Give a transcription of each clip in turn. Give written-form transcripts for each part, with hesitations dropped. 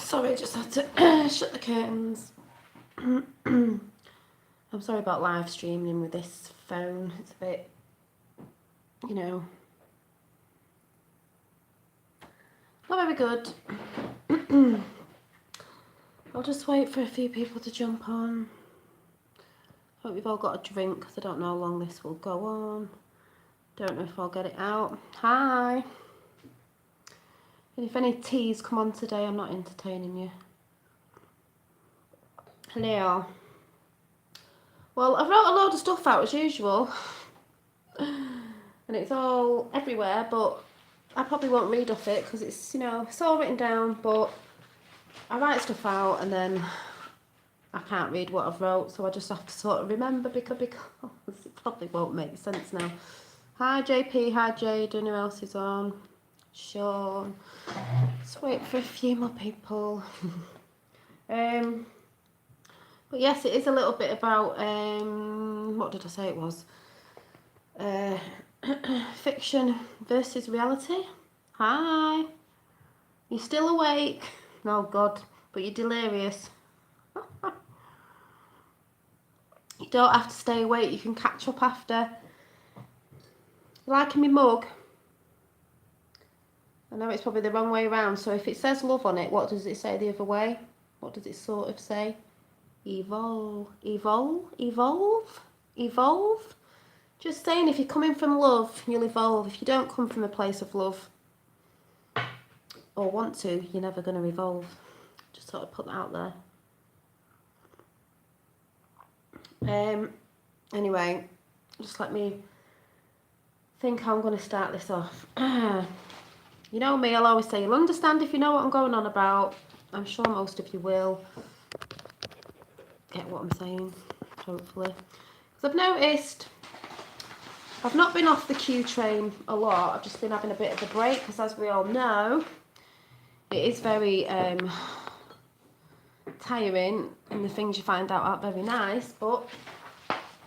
Sorry, just had to shut the curtains. I'm sorry about live streaming with this phone. It's a bit, you know, not very good. I'll just wait for a few people to jump on. Hope you've all got a drink because I don't know how long this will go on. Don't know if I'll get it out. Hi. And if any teas come on today, I'm not entertaining you. Hello. Well, I wrote a load of stuff out as usual. And it's all everywhere, but I probably won't read off it because it's, you know, it's all written down, but I write stuff out and then I can't read what I've wrote, so I just have to sort of remember because it probably won't make sense now. Hi JP, hi Jade, who else is on? Sean. Let's wait for a few more people. But yes, it is a little bit about, what did I say it was? Fiction versus reality. Hi. You still awake? Oh God, but you're delirious. You don't have to stay awake, you can catch up after. You liking me mug? I know it's probably the wrong way around, so if it says love on it, what does it say the other way? What does it sort of say? Evolve, evolve, evolve, evolve. Just saying, if you're coming from love, you'll evolve. If you don't come from a place of love, or want to, you're never going to evolve. Just sort of put that out there. Anyway, just let me think how I'm going to start this off. You know me, I'll always say, you'll understand if you know what I'm going on about. I'm sure most of you will get what I'm saying, hopefully. Because I've noticed I've not been off the Q train a lot. I've just been having a bit of a break because, as we all know, it is very tiring and the things you find out aren't very nice, but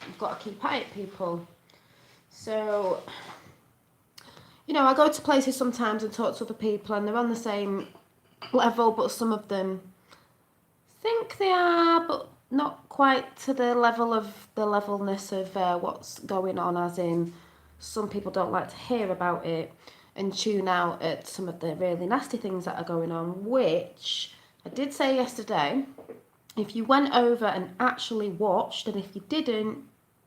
you've got to keep at it, people. So, you know, I go to places sometimes and talk to other people and they're on the same level, but some of them think they are, but not quite to the level of the levelness of what's going on, as in some people don't like to hear about it and tune out at some of the really nasty things that are going on, which I did say yesterday, if you went over and actually watched, and if you didn't,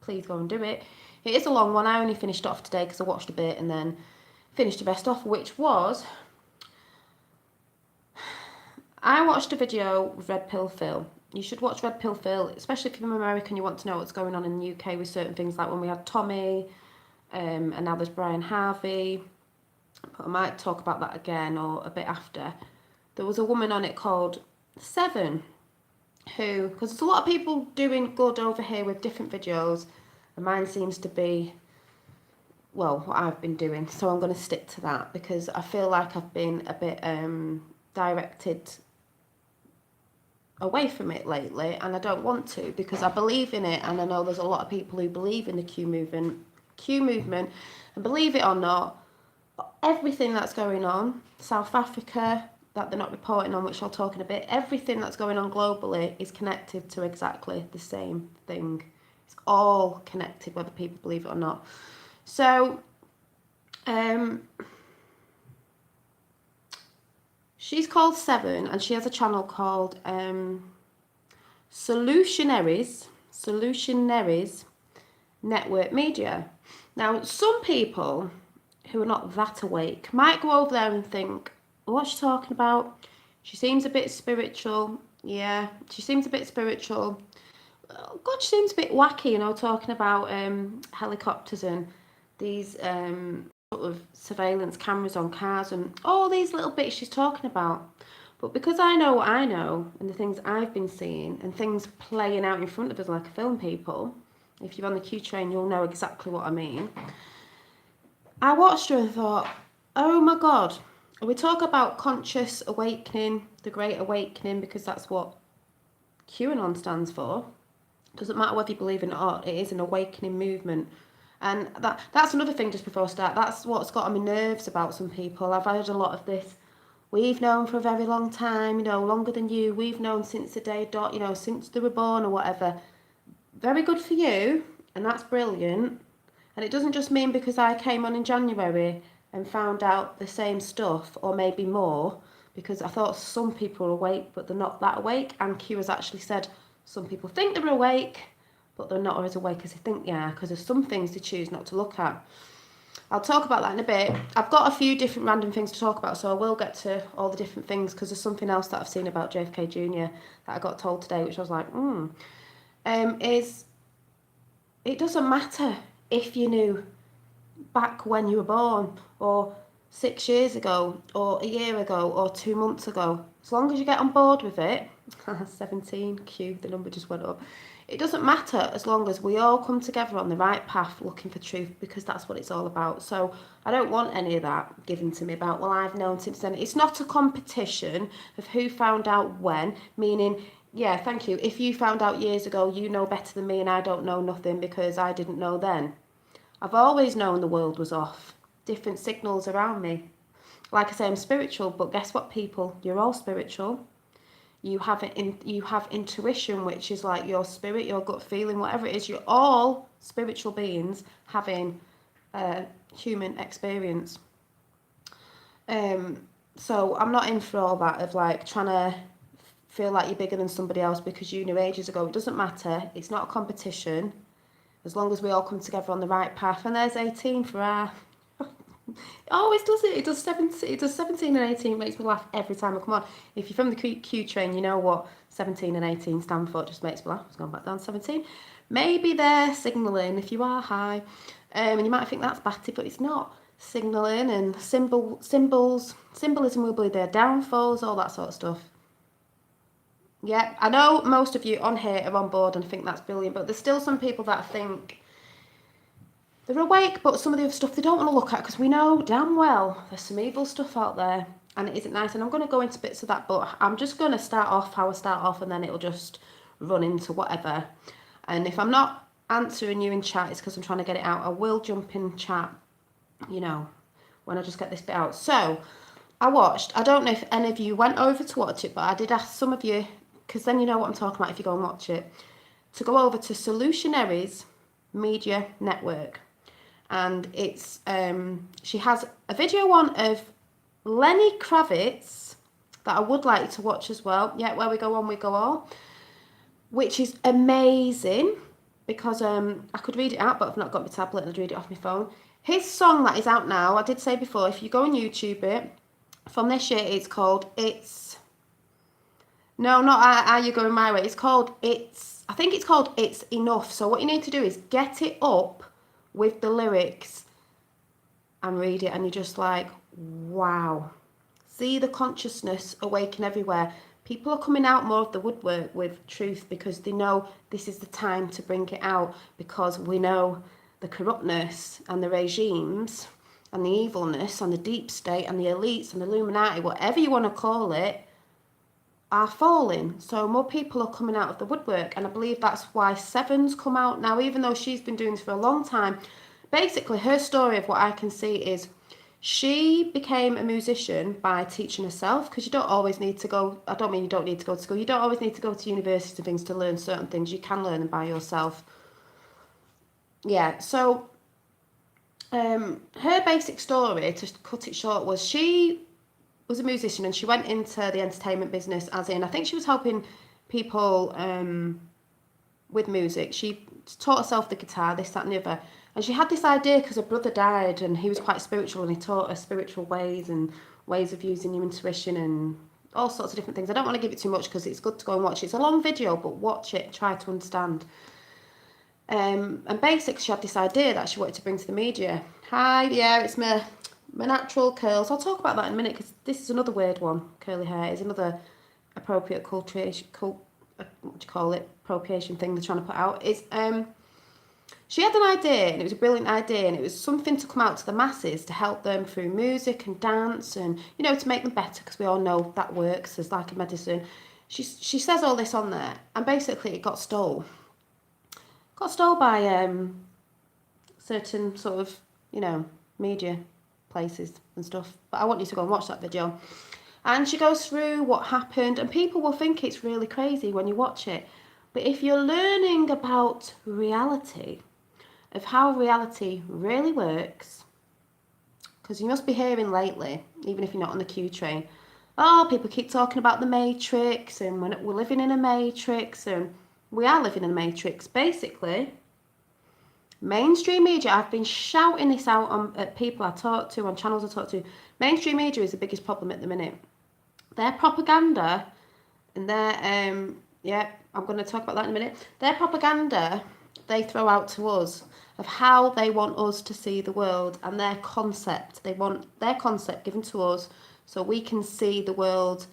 please go and do it. It is a long one. I only finished off today because I watched a bit and then finished the rest off, which was, I watched a video with Red Pill Phil. You should watch Red Pill Phil, especially if you're from America and you want to know what's going on in the UK with certain things, like when we had Tommy, and now there's Brian Harvey. But I might talk about that again or a bit after. There was a woman on it called Seven, who, because there's a lot of people doing good over here with different videos, and mine seems to be, well, what I've been doing. So I'm going to stick to that because I feel like I've been a bit directed away from it lately, and I don't want to because I believe in it, and I know there's a lot of people who believe in the Q movement, and believe it or not, everything that's going on, South Africa, that they're not reporting on, which I'll talk in a bit, everything that's going on globally is connected to exactly the same thing. It's all connected, whether people believe it or not. So, she's called Seven, and she has a channel called Solutionaries Network Media. Now, some people who are not that awake might go over there and think, what's she talking about? She seems a bit spiritual. Yeah, she seems a bit spiritual. Oh, God, she seems a bit wacky, you know, talking about helicopters and these sort of surveillance cameras on cars and all these little bits she's talking about. But because I know what I know and the things I've been seeing and things playing out in front of us like a film, people, if you're on the Q train, you'll know exactly what I mean. I watched her and thought, oh my God, we talk about conscious awakening, the Great Awakening, because that's what QAnon stands for. Doesn't matter whether you believe in it or not, it is an awakening movement. And that's another thing just before I start. That's what's got on my nerves about some people. I've heard a lot of this we've known for a very long time, longer than you. We've known since the day dot, since they were born or whatever. Very good for you, and that's brilliant. And it doesn't just mean because I came on in January and found out the same stuff, or maybe more, because I thought some people were awake, but they're not that awake. And Q has actually said some people think they're awake, but they're not as awake as they think they are, because there's some things they choose not to look at. I'll talk about that in a bit. I've got a few different random things to talk about, so I will get to all the different things, because there's something else that I've seen about JFK Jr. that I got told today, which I was like, is it doesn't matter if you knew back when you were born, or 6 years ago, or a year ago, or 2 months ago. As long as you get on board with it, 17, Q, the number just went up. It doesn't matter as long as we all come together on the right path looking for truth, because that's what it's all about. So I don't want any of that given to me about, well, I've known since then. It's not a competition of who found out when, meaning, yeah, thank you. If you found out years ago, you know better than me and I don't know nothing because I didn't know then. I've always known the world was off. Different signals around me. Like I say, I'm spiritual, but guess what, people? You're all spiritual. You have intuition, which is like your spirit, your gut feeling, whatever it is. You're all spiritual beings having a human experience. So I'm not in for all that of like trying to feel like you're bigger than somebody else because you knew ages ago. It doesn't matter. It's not a competition. As long as we all come together on the right path. And there's 18 for our... It always does it. It does 17. It does 17 and 18. It makes me laugh every time I come on. If you're from the Q train, you know what 17 and 18 stand for. It just makes me laugh. It's gone back down to 17. Maybe they're signalling if you are high. And you might think that's batty, but it's not. Signalling and symbolism will be their downfalls, all that sort of stuff. Yeah, I know most of you on here are on board and think that's brilliant, but there's still some people that think they're awake, but some of the other stuff they don't want to look at, because we know damn well there's some evil stuff out there and it isn't nice. And I'm going to go into bits of that, but I'm just going to start off how I start off, and then it'll just run into whatever. And if I'm not answering you in chat, it's because I'm trying to get it out. I will jump in chat, when I just get this bit out. So I don't know if any of you went over to watch it, but I did ask some of you, because then you know what I'm talking about if you go and watch it, to go over to Solutionaries Media Network. And it's she has a video on of Lenny Kravitz that I would like you to watch as well. Yeah, where we go on, we go all, which is amazing, because I could read it out, but I've not got my tablet and I'd read it off my phone. His song that is out now, I did say before, if you go on YouTube it, from this year, it's called No, not Are You Going My Way? It's called I think it's called It's Enough. So what you need to do is get it up with the lyrics and read it, and you're just like, wow. See the consciousness awaken everywhere. People are coming out more of the woodwork with truth, because they know this is the time to bring it out, because we know the corruptness and the regimes and the evilness and the deep state and the elites and the Illuminati, whatever you want to call it, are falling. So more people are coming out of the woodwork, and I believe that's why Seven's come out now, even though she's been doing this for a long time. Basically, her story of what I can see is she became a musician by teaching herself, because you don't always need to go, I don't mean you don't need to go to school, you don't always need to go to university and things to learn certain things. You can learn them by yourself. Yeah, so her basic story, to cut it short, was she was a musician and she went into the entertainment business, as in, I think she was helping people with music. She taught herself the guitar, this, that and the other. And she had this idea because her brother died and he was quite spiritual, and he taught her spiritual ways and ways of using your intuition and all sorts of different things. I don't want to give it too much because it's good to go and watch it. It's a long video, but watch it, try to understand. And basically she had this idea that she wanted to bring to the media. Hi, yeah, it's my natural curls. I'll talk about that in a minute, because this is another weird one. Curly hair is another appropriate appropriation thing they're trying to put out. Is she had an idea, and it was a brilliant idea, and it was something to come out to the masses to help them through music and dance, and to make them better, because we all know that works as like a medicine. She says all this on there, and basically it got stole by certain sort of media places and stuff. But I want you to go and watch that video. And she goes through what happened, and people will think it's really crazy when you watch it. But if you're learning about reality, of how reality really works, because you must be hearing lately, even if you're not on the Q train, oh, people keep talking about the Matrix, and we're living in a Matrix, and we are living in a Matrix. Basically, mainstream media, I've been shouting this out at people I talk to, on channels I talk to. Mainstream media is the biggest problem at the minute. Their propaganda and their, I'm going to talk about that in a minute. Their propaganda they throw out to us of how they want us to see the world, and their concept. They want their concept given to us so we can see the world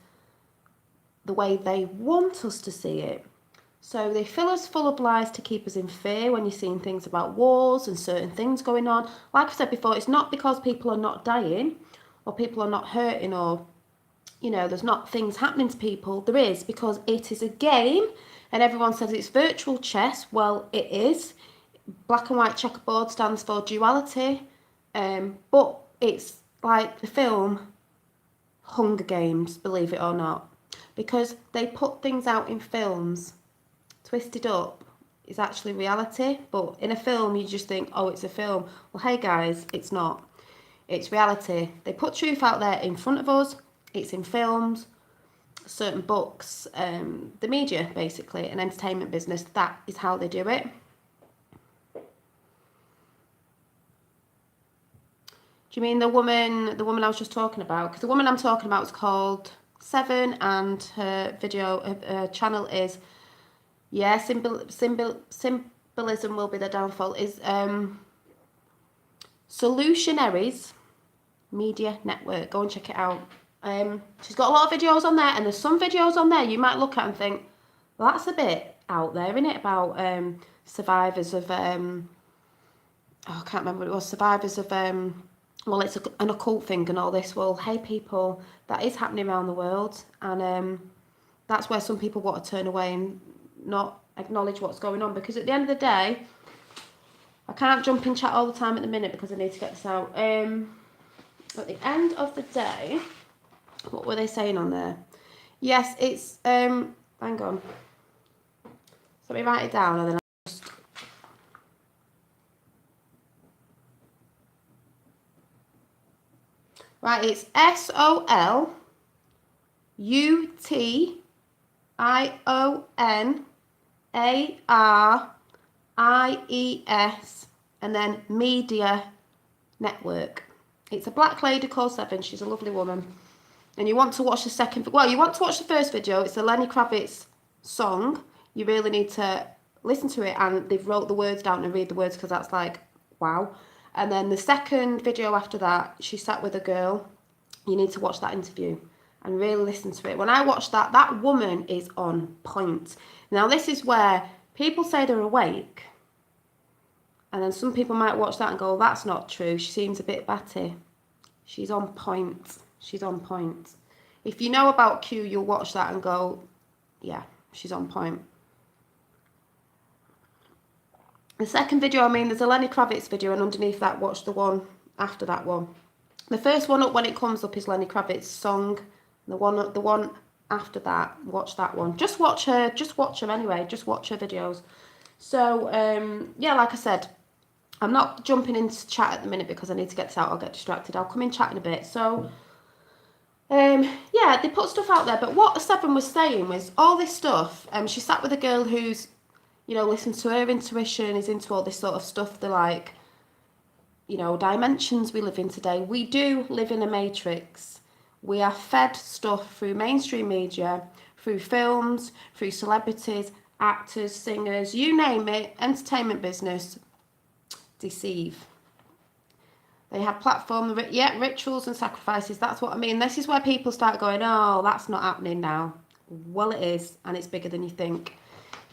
the way they want us to see it. So they fill us full of lies to keep us in fear when you're seeing things about wars and certain things going on. Like I said before, it's not because people are not dying or people are not hurting or, there's not things happening to people. There is, because it is a game, and everyone says it's virtual chess. Well, it is. Black and white checkerboard stands for duality, but it's like the film Hunger Games, believe it or not, because they put things out in films twisted up is actually reality, but in a film you just think, oh, it's a film. Well, hey guys, it's not. It's reality. They put truth out there in front of us. It's in films, certain books, the media basically, an entertainment business. That is how they do it. Do you mean the woman I was just talking about? Because the woman I'm talking about is called Seven, and her channel is, symbolism will be the downfall, is Solutionaries Media Network. Go and check it out. She's got a lot of videos on there, and there's some videos on there you might look at and think, well, that's a bit out there, isn't it? About survivors of, I can't remember what it was, survivors of, well, it's an occult thing and all this. Well, hey people, that is happening around the world, and that's where some people want to turn away and not acknowledge what's going on, because at the end of the day, I can't jump in chat all the time at the minute because I need to get this out. At the end of the day, what were they saying on there? Yes, it's hang on. Let me write it down, and then right, it's SOLUTIONARIES and then Media Network. It's a black lady called Seven. She's a lovely woman. And you want to watch the you want to watch the first video. It's a Lenny Kravitz song. You really need to listen to it, and they've wrote the words down and read the words, because that's like, wow. And then the second video after that, she sat with a girl. You need to watch that interview and really listen to it. When I watched that, that woman is on point. Now, this is where people say they're awake, and then some people might watch that and go, that's not true. She seems a bit batty. She's on point. She's on point. If you know about Q, you'll watch that and go, yeah, she's on point. The second video, there's a Lenny Kravitz video, and underneath that, watch the one after that one. The first one up when it comes up is Lenny Kravitz's song. The one after that, watch that one. Just watch her anyway. Just watch her videos. So, yeah, like I said, I'm not jumping into chat at the minute because I need to get this out. I'll get distracted. I'll come in chat in a bit. So, yeah, they put stuff out there. But what Seven was saying was all this stuff. She sat with a girl who's, listens to her intuition, is into all this sort of stuff. They're like, dimensions we live in today. We do live in a matrix. We are fed stuff through mainstream media, through films, through celebrities, actors, singers, you name it, entertainment business, deceive. They have rituals and sacrifices. That's what I mean. This is where people start going, oh, that's not happening now. Well, it is, and it's bigger than you think.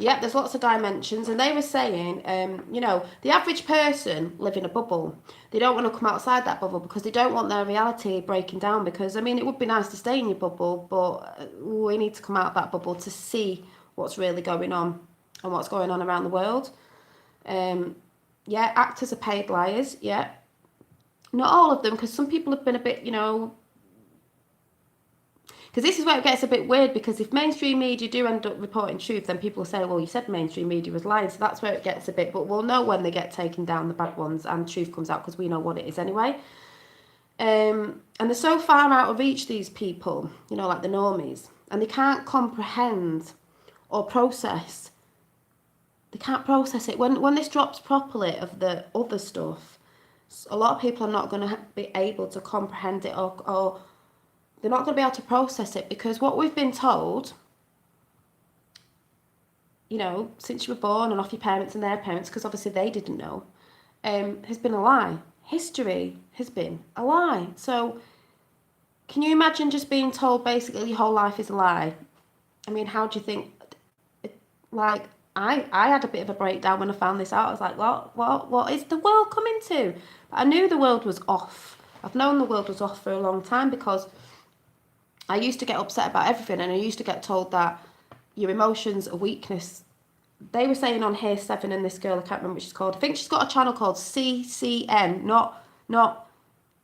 Yep, there's lots of dimensions, and they were saying, the average person live in a bubble. They don't want to come outside that bubble because they don't want their reality breaking down, because, it would be nice to stay in your bubble, but we need to come out of that bubble to see what's really going on and what's going on around the world. Actors are paid liars, Not all of them, because some people have been a bit, Because this is where it gets a bit weird, because if mainstream media do end up reporting truth, then people will say, well, you said mainstream media was lying. So that's where it gets a bit, but we'll know when they get taken down, the bad ones, and truth comes out, because we know what it is anyway. And they're so far out of reach, these people, you know, like the normies, and they can't comprehend or process. They can't process it. When this drops properly of the other stuff, a lot of people are not going to be able to comprehend it, or they're not going to be able to process it, because what we've been told, you know, since you were born and off your parents and their parents, because obviously they didn't know, has been a lie. History has been a lie. So can you imagine just being told basically your whole life is a lie? I mean, how do you think, like, I had a bit of a breakdown when I found this out. I was like, what is the world coming to? But I knew the world was off. I've known the world was off for a long time, because I used to get upset about everything, and I used to get told that your emotions are weakness. They were saying on Here 7, and this girl, I can't remember what she's called. I think she's got a channel called CCN, not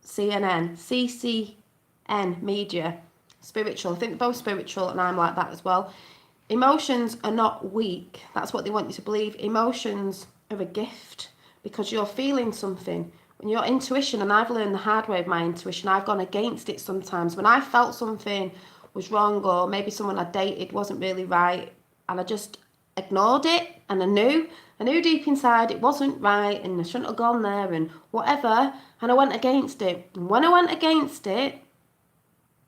CNN, CCN Media, spiritual. I think they're both spiritual, and I'm like that as well. Emotions are not weak. That's what they want you to believe. Emotions are a gift, because you're feeling something. When your intuition, and I've learned the hard way of my intuition, I've gone against it sometimes. When I felt something was wrong, or maybe someone I dated wasn't really right, and I just ignored it, and I knew deep inside it wasn't right, and I shouldn't have gone there, and whatever, and I went against it. And when I went against it,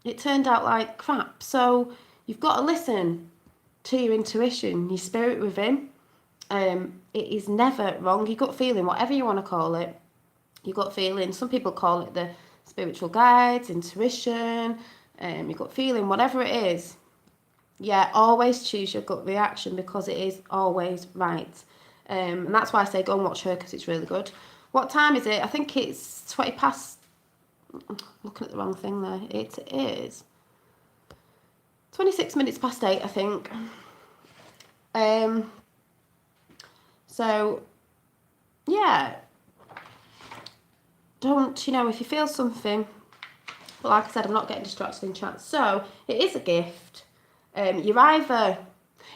it turned out like crap. So you've got to listen to your intuition, your spirit within. It is never wrong. Your gut feeling, whatever you want to call it, your gut feeling. Some people call it the spiritual guides, intuition, your gut feeling, whatever it is. Yeah, always choose your gut reaction, because it is always right. And that's why I say go and watch her, because it's really good. What time is it? I think it's 20 past. Looking at the wrong thing there. It is 26 minutes past 8, I think. So, yeah. Don't, you know, if you feel something, but like I said, I'm not getting distracted in chat. So, it is a gift. You're either,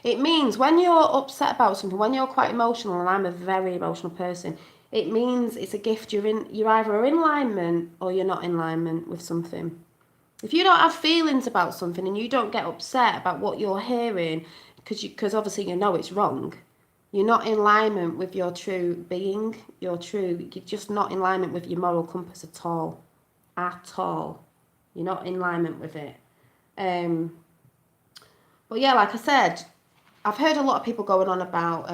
it means when you're upset about something, when you're quite emotional, and I'm a very emotional person, it means it's a gift. You're either in alignment or you're not in alignment with something. If you don't have feelings about something, and you don't get upset about what you're hearing, because obviously you know it's wrong, you're not in alignment with your true being, you're just not in alignment with your moral compass at all. At all. You're not in alignment with it. But yeah, like I said, I've heard a lot of people going on about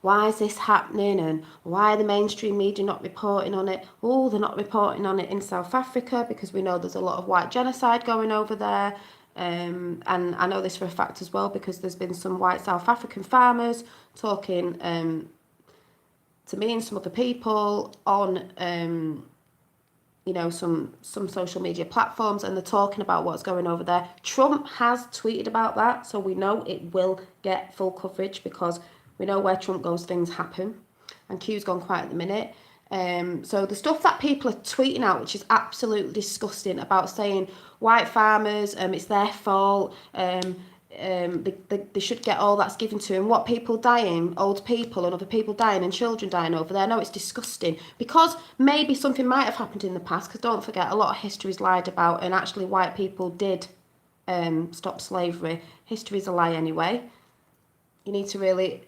why is this happening, and why are the mainstream media not reporting on it? Oh, they're not reporting on it in South Africa because we know there's a lot of white genocide going over there. And I know this for a fact as well, because there's been some white South African farmers talking to me and some other people on you know, some social media platforms, and they're talking about what's going over there. Trump has tweeted about that, so we know it will get full coverage, because we know where Trump goes, things happen. And Q's gone quiet at the minute. So the stuff that people are tweeting out, which is absolutely disgusting, about saying white farmers, it's their fault, they should get all that's given to them. What people dying, old people and other people dying, and children dying over there. No, it's disgusting, because maybe something might have happened in the past, because don't forget, a lot of history is lied about, and actually white people did stop slavery. History's a lie anyway. You need to really,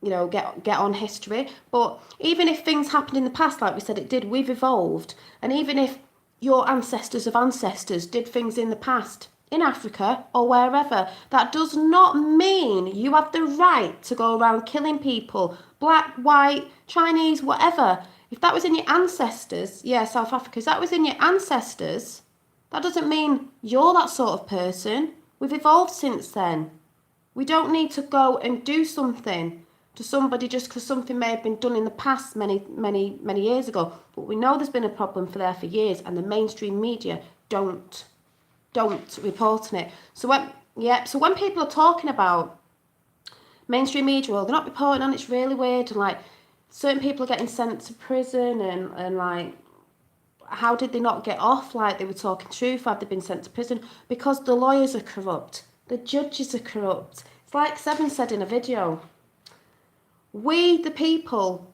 you know, get on history. But even if things happened in the past, like we said it did, we've evolved. And even if your ancestors of ancestors did things in the past in Africa or wherever, that does not mean you have the right to go around killing people, black, white, Chinese, whatever. If that was in your ancestors, yeah, South Africa, if that was in your ancestors, that doesn't mean you're that sort of person. We've evolved since then. We don't need to go and do something to somebody just because something may have been done in the past many years ago. But we know there's been a problem for years, and the mainstream media don't report on it. So when people are talking about mainstream media, well, they're not reporting on it, it's really weird, and like certain people are getting sent to prison, and like how did they not get off like they were talking truth? Have they been sent to prison? Because the lawyers are corrupt. The judges are corrupt. It's like Seven said in a video. We, the people,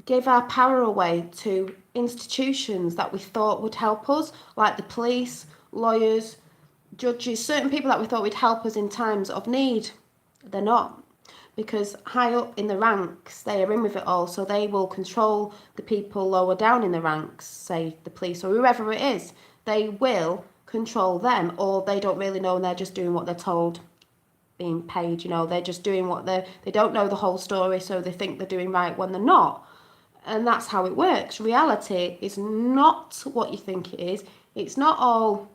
give our power away to institutions that we thought would help us, like the police, lawyers, judges, certain people that we thought would help us in times of need. They're not, because high up in the ranks, they are in with it all, so they will control the people lower down in the ranks, say the police or whoever it is. They will control them, or they don't really know and they're just doing what they're told, being paid, they're just doing what they don't know the whole story, so they think they're doing right when they're not. And that's how it works. Reality is not what you think it is. It's not all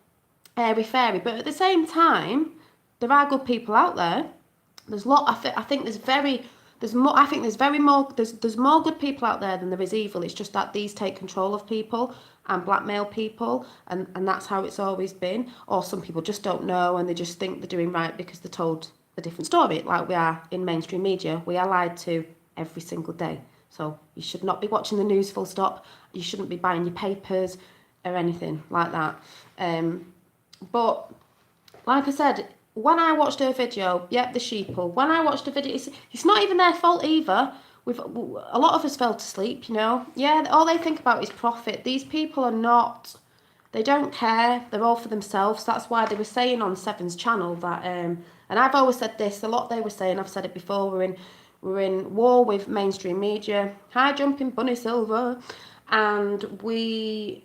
airy fairy, but at the same time, there are good people out there. There's more good people out there than there is evil. It's just that these take control of people and blackmail people, and that's how it's always been. Or some people just don't know and they just think they're doing right because they're told a different story, like we are in mainstream media. We are lied to every single day. So you should not be watching the news, full stop. You shouldn't be buying your papers or anything like that. But like I said, when I watched her video, the sheeple, when I watched the video, it's not even their fault either. A lot of us fell to sleep, Yeah, all they think about is profit. These people are not, they don't care. They're all for themselves. That's why they were saying on Seven's channel that, and I've always said this, a lot they were saying, I've said it before, we're in war with mainstream media, high jumping bunny silver, and they're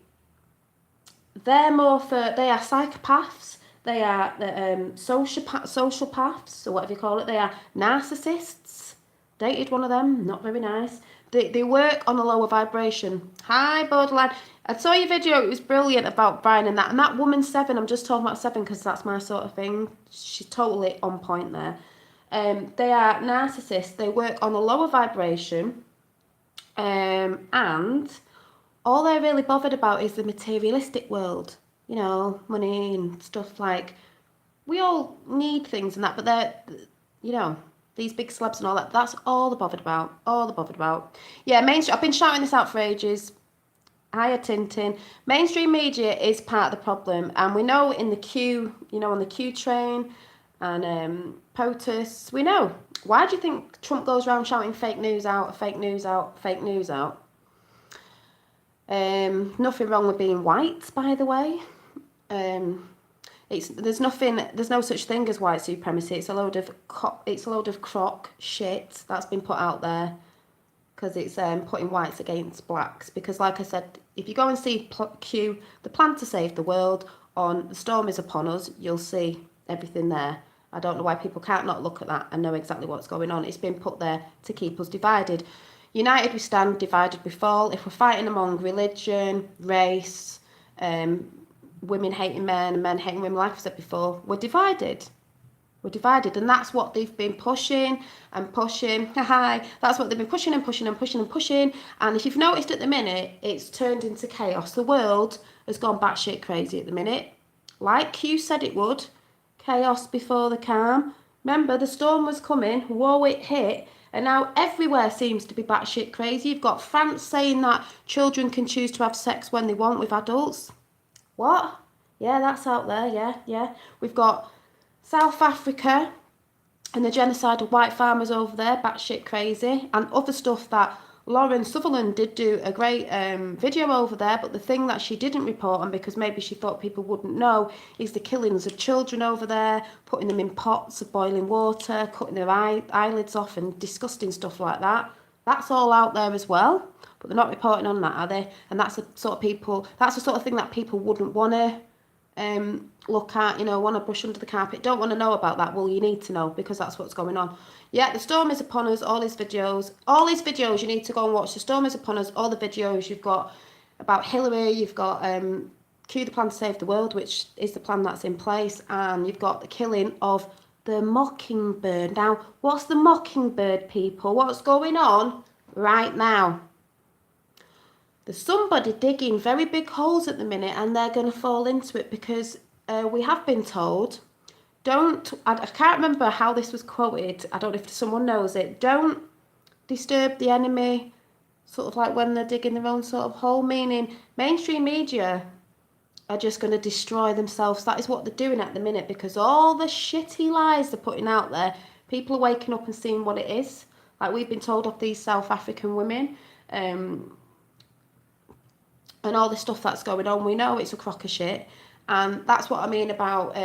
they are psychopaths, they are sociopaths, or whatever you call it, they are narcissists. Dated one of them, not very nice. They work on a lower vibration. Hi, borderline. I saw your video, it was brilliant about Brian and that woman Seven, I'm just talking about Seven because that's my sort of thing. She's totally on point there. They are narcissists. They work on a lower vibration, and all they're really bothered about is the materialistic world. Money and stuff. Like, we all need things and that, but they're, these big celebs and all that. That's all they're bothered about. All they're bothered about. Yeah, mainstream. I've been shouting this out for ages. Hiya, Tintin. Mainstream media is part of the problem, and we know in the queue, on the Q train. And POTUS, we know. Why do you think Trump goes around shouting fake news out, fake news out, fake news out? Nothing wrong with being white, by the way. There's no such thing as white supremacy. It's a load of crock shit that's been put out there because it's putting whites against blacks. Because, like I said, if you go and see Q, the plan to save the world on The Storm is Upon Us, you'll see everything there. I don't know why people can't not look at that and know exactly what's going on. It's been put there to keep us divided. United we stand, divided we fall. If we're fighting among religion, race, women hating men and men hating women, like I said before, we're divided. We're divided, and that's what they've been pushing and pushing. That's what they've been pushing and pushing and pushing and pushing. And if you've noticed at the minute, it's turned into chaos. The world has gone batshit crazy at the minute. Like Q said it would. Chaos before the calm. Remember, the storm was coming, Warwick hit, and now everywhere seems to be batshit crazy. You've got France saying that children can choose to have sex when they want with adults. What? Yeah, that's out there, yeah. We've got South Africa and the genocide of white farmers over there, batshit crazy, and other stuff that Lauren Sutherland did do a great video over there, but the thing that she didn't report on, because maybe she thought people wouldn't know, is the killings of children over there, putting them in pots of boiling water, cutting their eyelids off and disgusting stuff like that. That's all out there as well, but they're not reporting on that, are they? And that's the sort of thing that people wouldn't want to look at, want to brush under the carpet, don't want to know about that. Well, you need to know, because that's what's going on. Yeah, The Storm is Upon Us, all these videos you need to go and watch. The Storm is Upon Us, all the videos you've got about Hillary, you've got Q, the plan to save the world, which is the plan that's in place, and you've got the killing of the mockingbird. Now, what's the mockingbird, people? What's going on right now? There's somebody digging very big holes at the minute, and they're going to fall into it, because we have been told, I can't remember how this was quoted, I don't know if someone knows it, don't disturb the enemy sort of like when they're digging their own sort of hole, meaning mainstream media are just going to destroy themselves. That is what they're doing at the minute, because all the shitty lies they're putting out there, people are waking up and seeing what it is. Like we've been told of these South African women, and all the stuff that's going on. We know it's a crock of shit, and that's what I mean about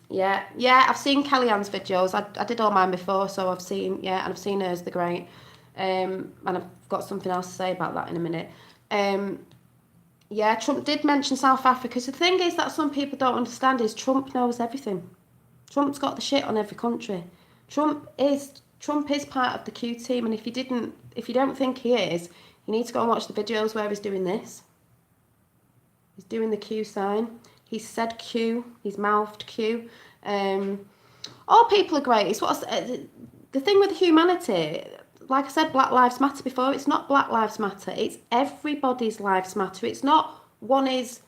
yeah, I've seen Kellyanne's videos. I did all mine before, so I've seen, and I've seen hers, the great. And I've got something else to say about that in a minute. Yeah, Trump did mention South Africa. So the thing is that some people don't understand is Trump knows everything. Trump's got the shit on every country. Trump is part of the Q team, and if you don't think he is, you need to go and watch the videos where he's doing this. He's doing the Q sign. He's said Q. He's mouthed Q. All people are great. It's what the thing with humanity. Like I said, Black Lives Matter before. It's not Black Lives Matter. It's everybody's lives matter. It's not one is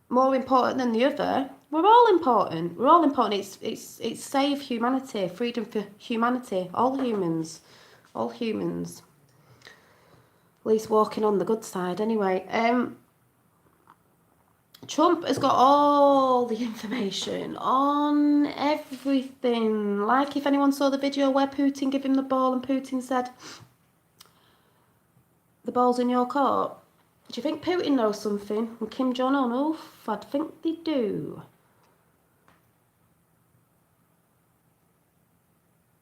more important than the other. We're all important. We're all important. It's save humanity, freedom for humanity. All humans. All humans. At least walking on the good side anyway. Trump has got all the information on everything. Like if anyone saw the video where Putin gave him the ball and Putin said, the ball's in your court. Do you think Putin knows something? And Kim Jong-un? Oof, I'd think they do.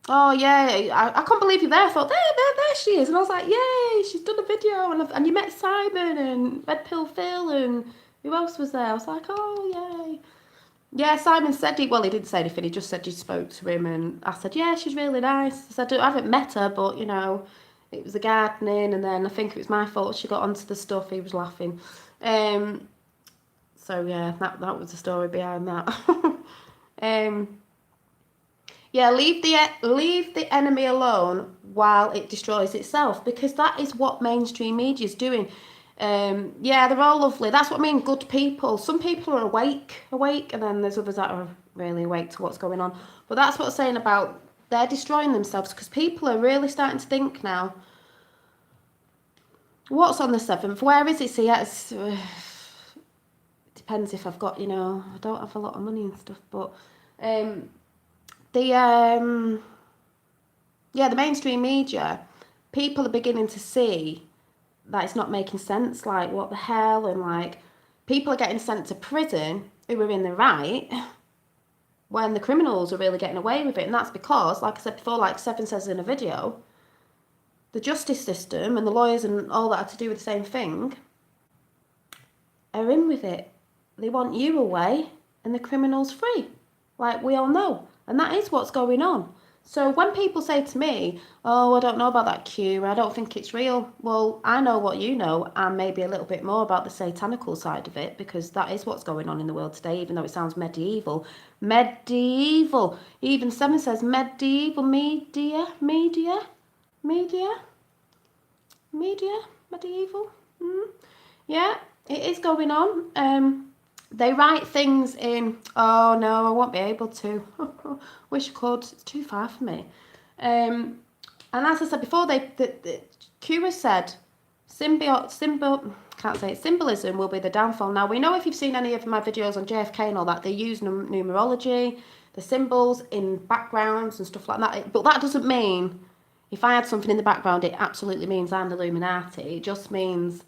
Oh yeah, I can't believe you're there. I thought, there she is. And I was like, yay, she's done a video. And you met Simon and Red Pill Phil and who else was there? I was like, oh, yay. Yeah, Simon said he didn't say anything. He just said he spoke to him. And I said, yeah, she's really nice. I said, I haven't met her, but, it was the gardening. And then I think it was my fault she got onto the stuff. He was laughing. So, yeah, that was the story behind that. Yeah, leave the enemy alone while it destroys itself, because that is what mainstream media is doing. Yeah, they're all lovely. That's what I mean, good people. Some people are awake, and then there's others that are really awake to what's going on. But that's what I'm saying about they're destroying themselves, because people are really starting to think now, what's on the 7th? Where is it? See, it depends if I've got, I don't have a lot of money and stuff, but the mainstream media, people are beginning to see that it's not making sense. Like, what the hell? And like, people are getting sent to prison who are in the right when the criminals are really getting away with it. And that's because, like I said before, like Seven says in a video, the justice system and the lawyers and all that are to do with the same thing are in with it. They want you away and the criminals free, like we all know. And that is what's going on. So when people say to me, oh, I don't know about that Q, I don't think it's real. Well, I know what you know, and maybe a little bit more about the satanical side of it, because that is what's going on in the world today, even though it sounds medieval. Medieval. Even Seven says medieval media. Medieval. Yeah, it is going on. They write things in, oh no, I won't be able to. Wish I could, it's too far for me. And as I said before, the Q has said, symbolism will be the downfall. Now, we know if you've seen any of my videos on JFK and all that, they use numerology, the symbols in backgrounds and stuff like that. But that doesn't mean, if I had something in the background, it absolutely means I'm the Illuminati. It just means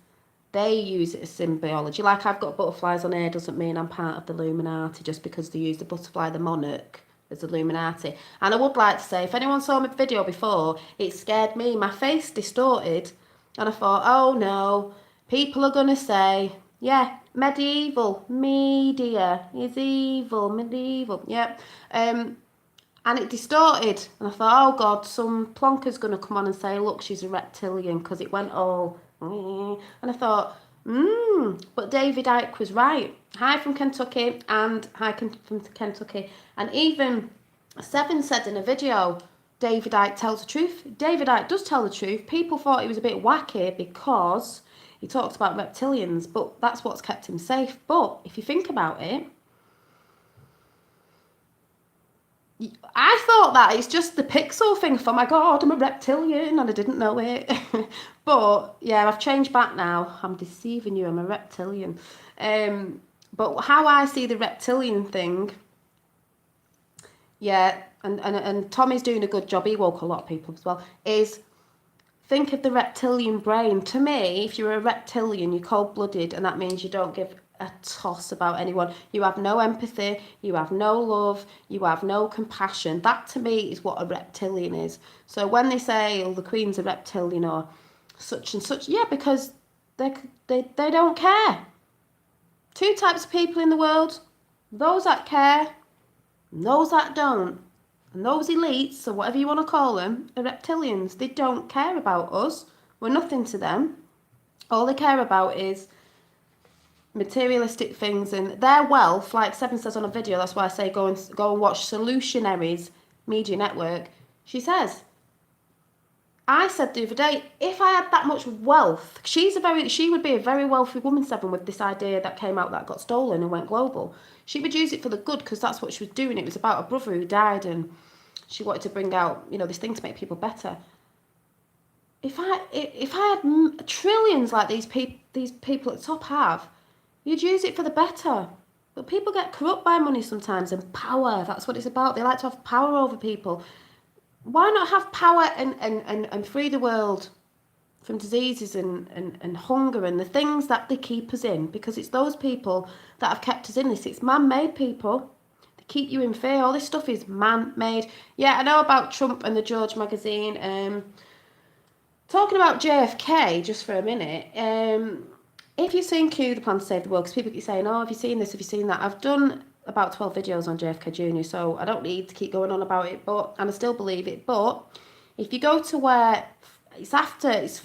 they use it as symbology. Like I've got butterflies on here doesn't mean I'm part of the Illuminati just because they use the butterfly, the monarch, as Illuminati. And I would like to say, if anyone saw my video before, it scared me. My face distorted. And I thought, oh no, people are going to say, yeah, medieval, media is evil, medieval, yeah. And it distorted. And I thought, oh God, some plonker's going to come on and say, look, she's a reptilian, because it went all... And I thought, but David Icke was right. Hi from Kentucky, and hi from Kentucky. And even Seven said in a video, David Icke tells the truth. David Icke does tell the truth. People thought he was a bit wacky because he talks about reptilians, but that's what's kept him safe. But if you think about it, I thought that it's just the pixel thing. Oh my God, I'm a reptilian and I didn't know it. But yeah, I've changed back now. I'm deceiving you. I'm a reptilian. But how I see the reptilian thing, yeah, and Tommy's doing a good job. He woke a lot of people as well. Is think of the reptilian brain. To me, if you're a reptilian, you're cold-blooded, and that means you don't give a toss about anyone. You have no empathy, you have no love, you have no compassion. That to me is what a reptilian is. So when they say, oh, the Queen's a reptilian or such and such, yeah, because they don't care. Two types of people in the world, those that care and those that don't. And those elites, or whatever you want to call them, are reptilians. They don't care about us. We're nothing to them. All they care about is materialistic things and their wealth. Like Seven says on a video, that's why I say go and watch Solutionaries Media Network. She says, I said the other day, if I had that much wealth, she would be a very wealthy woman, Seven, with this idea that came out that got stolen and went global. She would use it for the good because that's what she was doing. It was about a brother who died and she wanted to bring out, this thing to make people better. If I had trillions like these people at the top have, you'd use it for the better. But people get corrupt by money sometimes and power. That's what it's about. They like to have power over people. Why not have power and free the world from diseases and hunger and the things that they keep us in? Because it's those people that have kept us in this. It's man-made people. They keep you in fear. All this stuff is man-made. Yeah, I know about Trump and the George magazine. Talking about JFK just for a minute. If you've seen Q, The Plan to Save the World, because people keep saying, oh, have you seen this, have you seen that? I've done about 12 videos on JFK Jr., so I don't need to keep going on about it, and I still believe it. But if you go to where it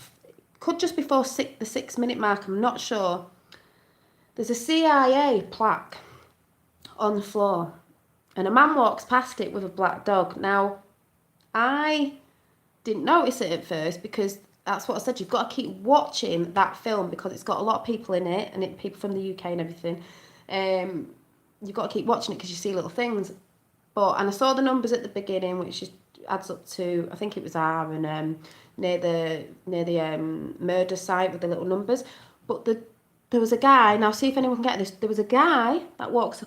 could just before the 6-minute mark, I'm not sure, there's a CIA plaque on the floor, and a man walks past it with a black dog. Now, I didn't notice it at first because that's what I said. You've got to keep watching that film because it's got a lot of people in it and people from the UK and everything. You've got to keep watching it because you see little things. And I saw the numbers at the beginning, which adds up to, I think it was R, and near the murder site with the little numbers. But there was a guy. Now see if anyone can get this. There was a guy that walks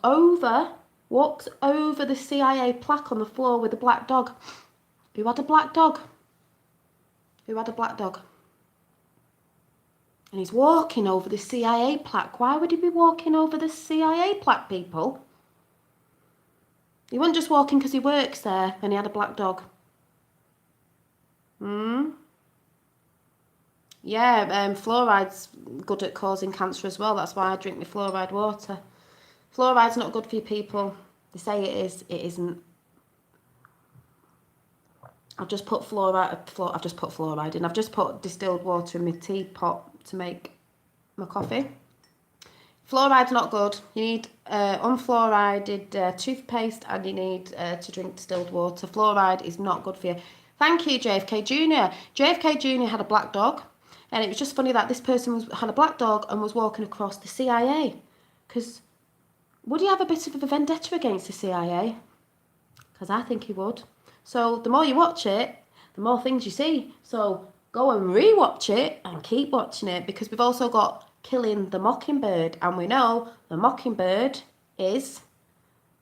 over the CIA plaque on the floor with a black dog. Who had a black dog? And he's walking over the CIA plaque. Why would he be walking over the CIA plaque, people? He wasn't just walking because he works there and he had a black dog. Yeah, fluoride's good at causing cancer as well. That's why I drink my fluoride water. Fluoride's not good for you people. They say it is. It isn't. I've just put fluoride in. I've just put distilled water in my teapot to make my coffee. Fluoride's not good. You need unfluoridated toothpaste and you need to drink distilled water. Fluoride is not good for you. Thank you, JFK Jr. JFK Jr. had a black dog, and it was just funny that this person had a black dog and was walking across the CIA. Because would he have a bit of a vendetta against the CIA? Because I think he would. So the more you watch it, the more things you see. So go and re-watch it and keep watching it, because we've also got Killing the Mockingbird, and we know the Mockingbird is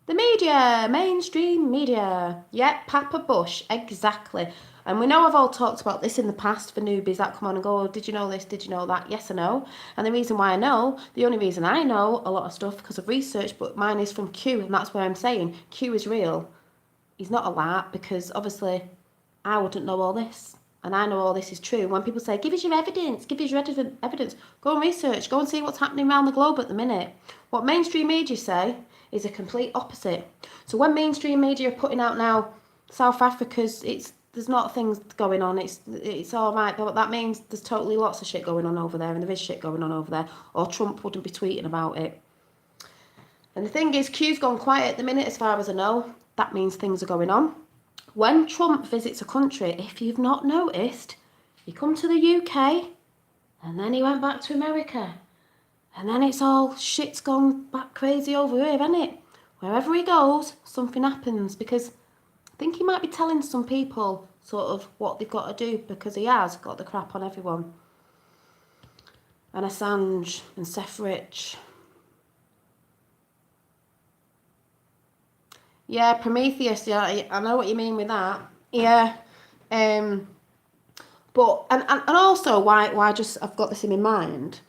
the media, mainstream media. Yep, Papa Bush, exactly. And we know I've all talked about this in the past for newbies that come on and go, oh, did you know this, did you know that? Yes, I know. And the reason why I know, the only reason I know a lot of stuff because of research, but mine is from Q, and that's where I'm saying Q is real. He's not a larp, because obviously I wouldn't know all this. And I know all this is true. When people say, give us your evidence, evidence, go and research, go and see what's happening around the globe at the minute. What mainstream media say is a complete opposite. So when mainstream media are putting out now, South Africa's, there's not things going on, it's all right, but that means there's totally lots of shit going on over there, and there is shit going on over there, or Trump wouldn't be tweeting about it. And the thing is, Q's gone quiet at the minute, as far as I know. That means things are going on. When Trump visits a country, if you've not noticed, he come to the UK and then he went back to America. And then it's all shit's gone back crazy over here, hasn't it? wherever he goes, something happens, because I think he might be telling some people sort of what they've got to do, because he has got the crap on everyone. And Assange and Seth Rich. Yeah, Prometheus, yeah, I know what you mean with that. Yeah. But and also why just I've got this in my mind.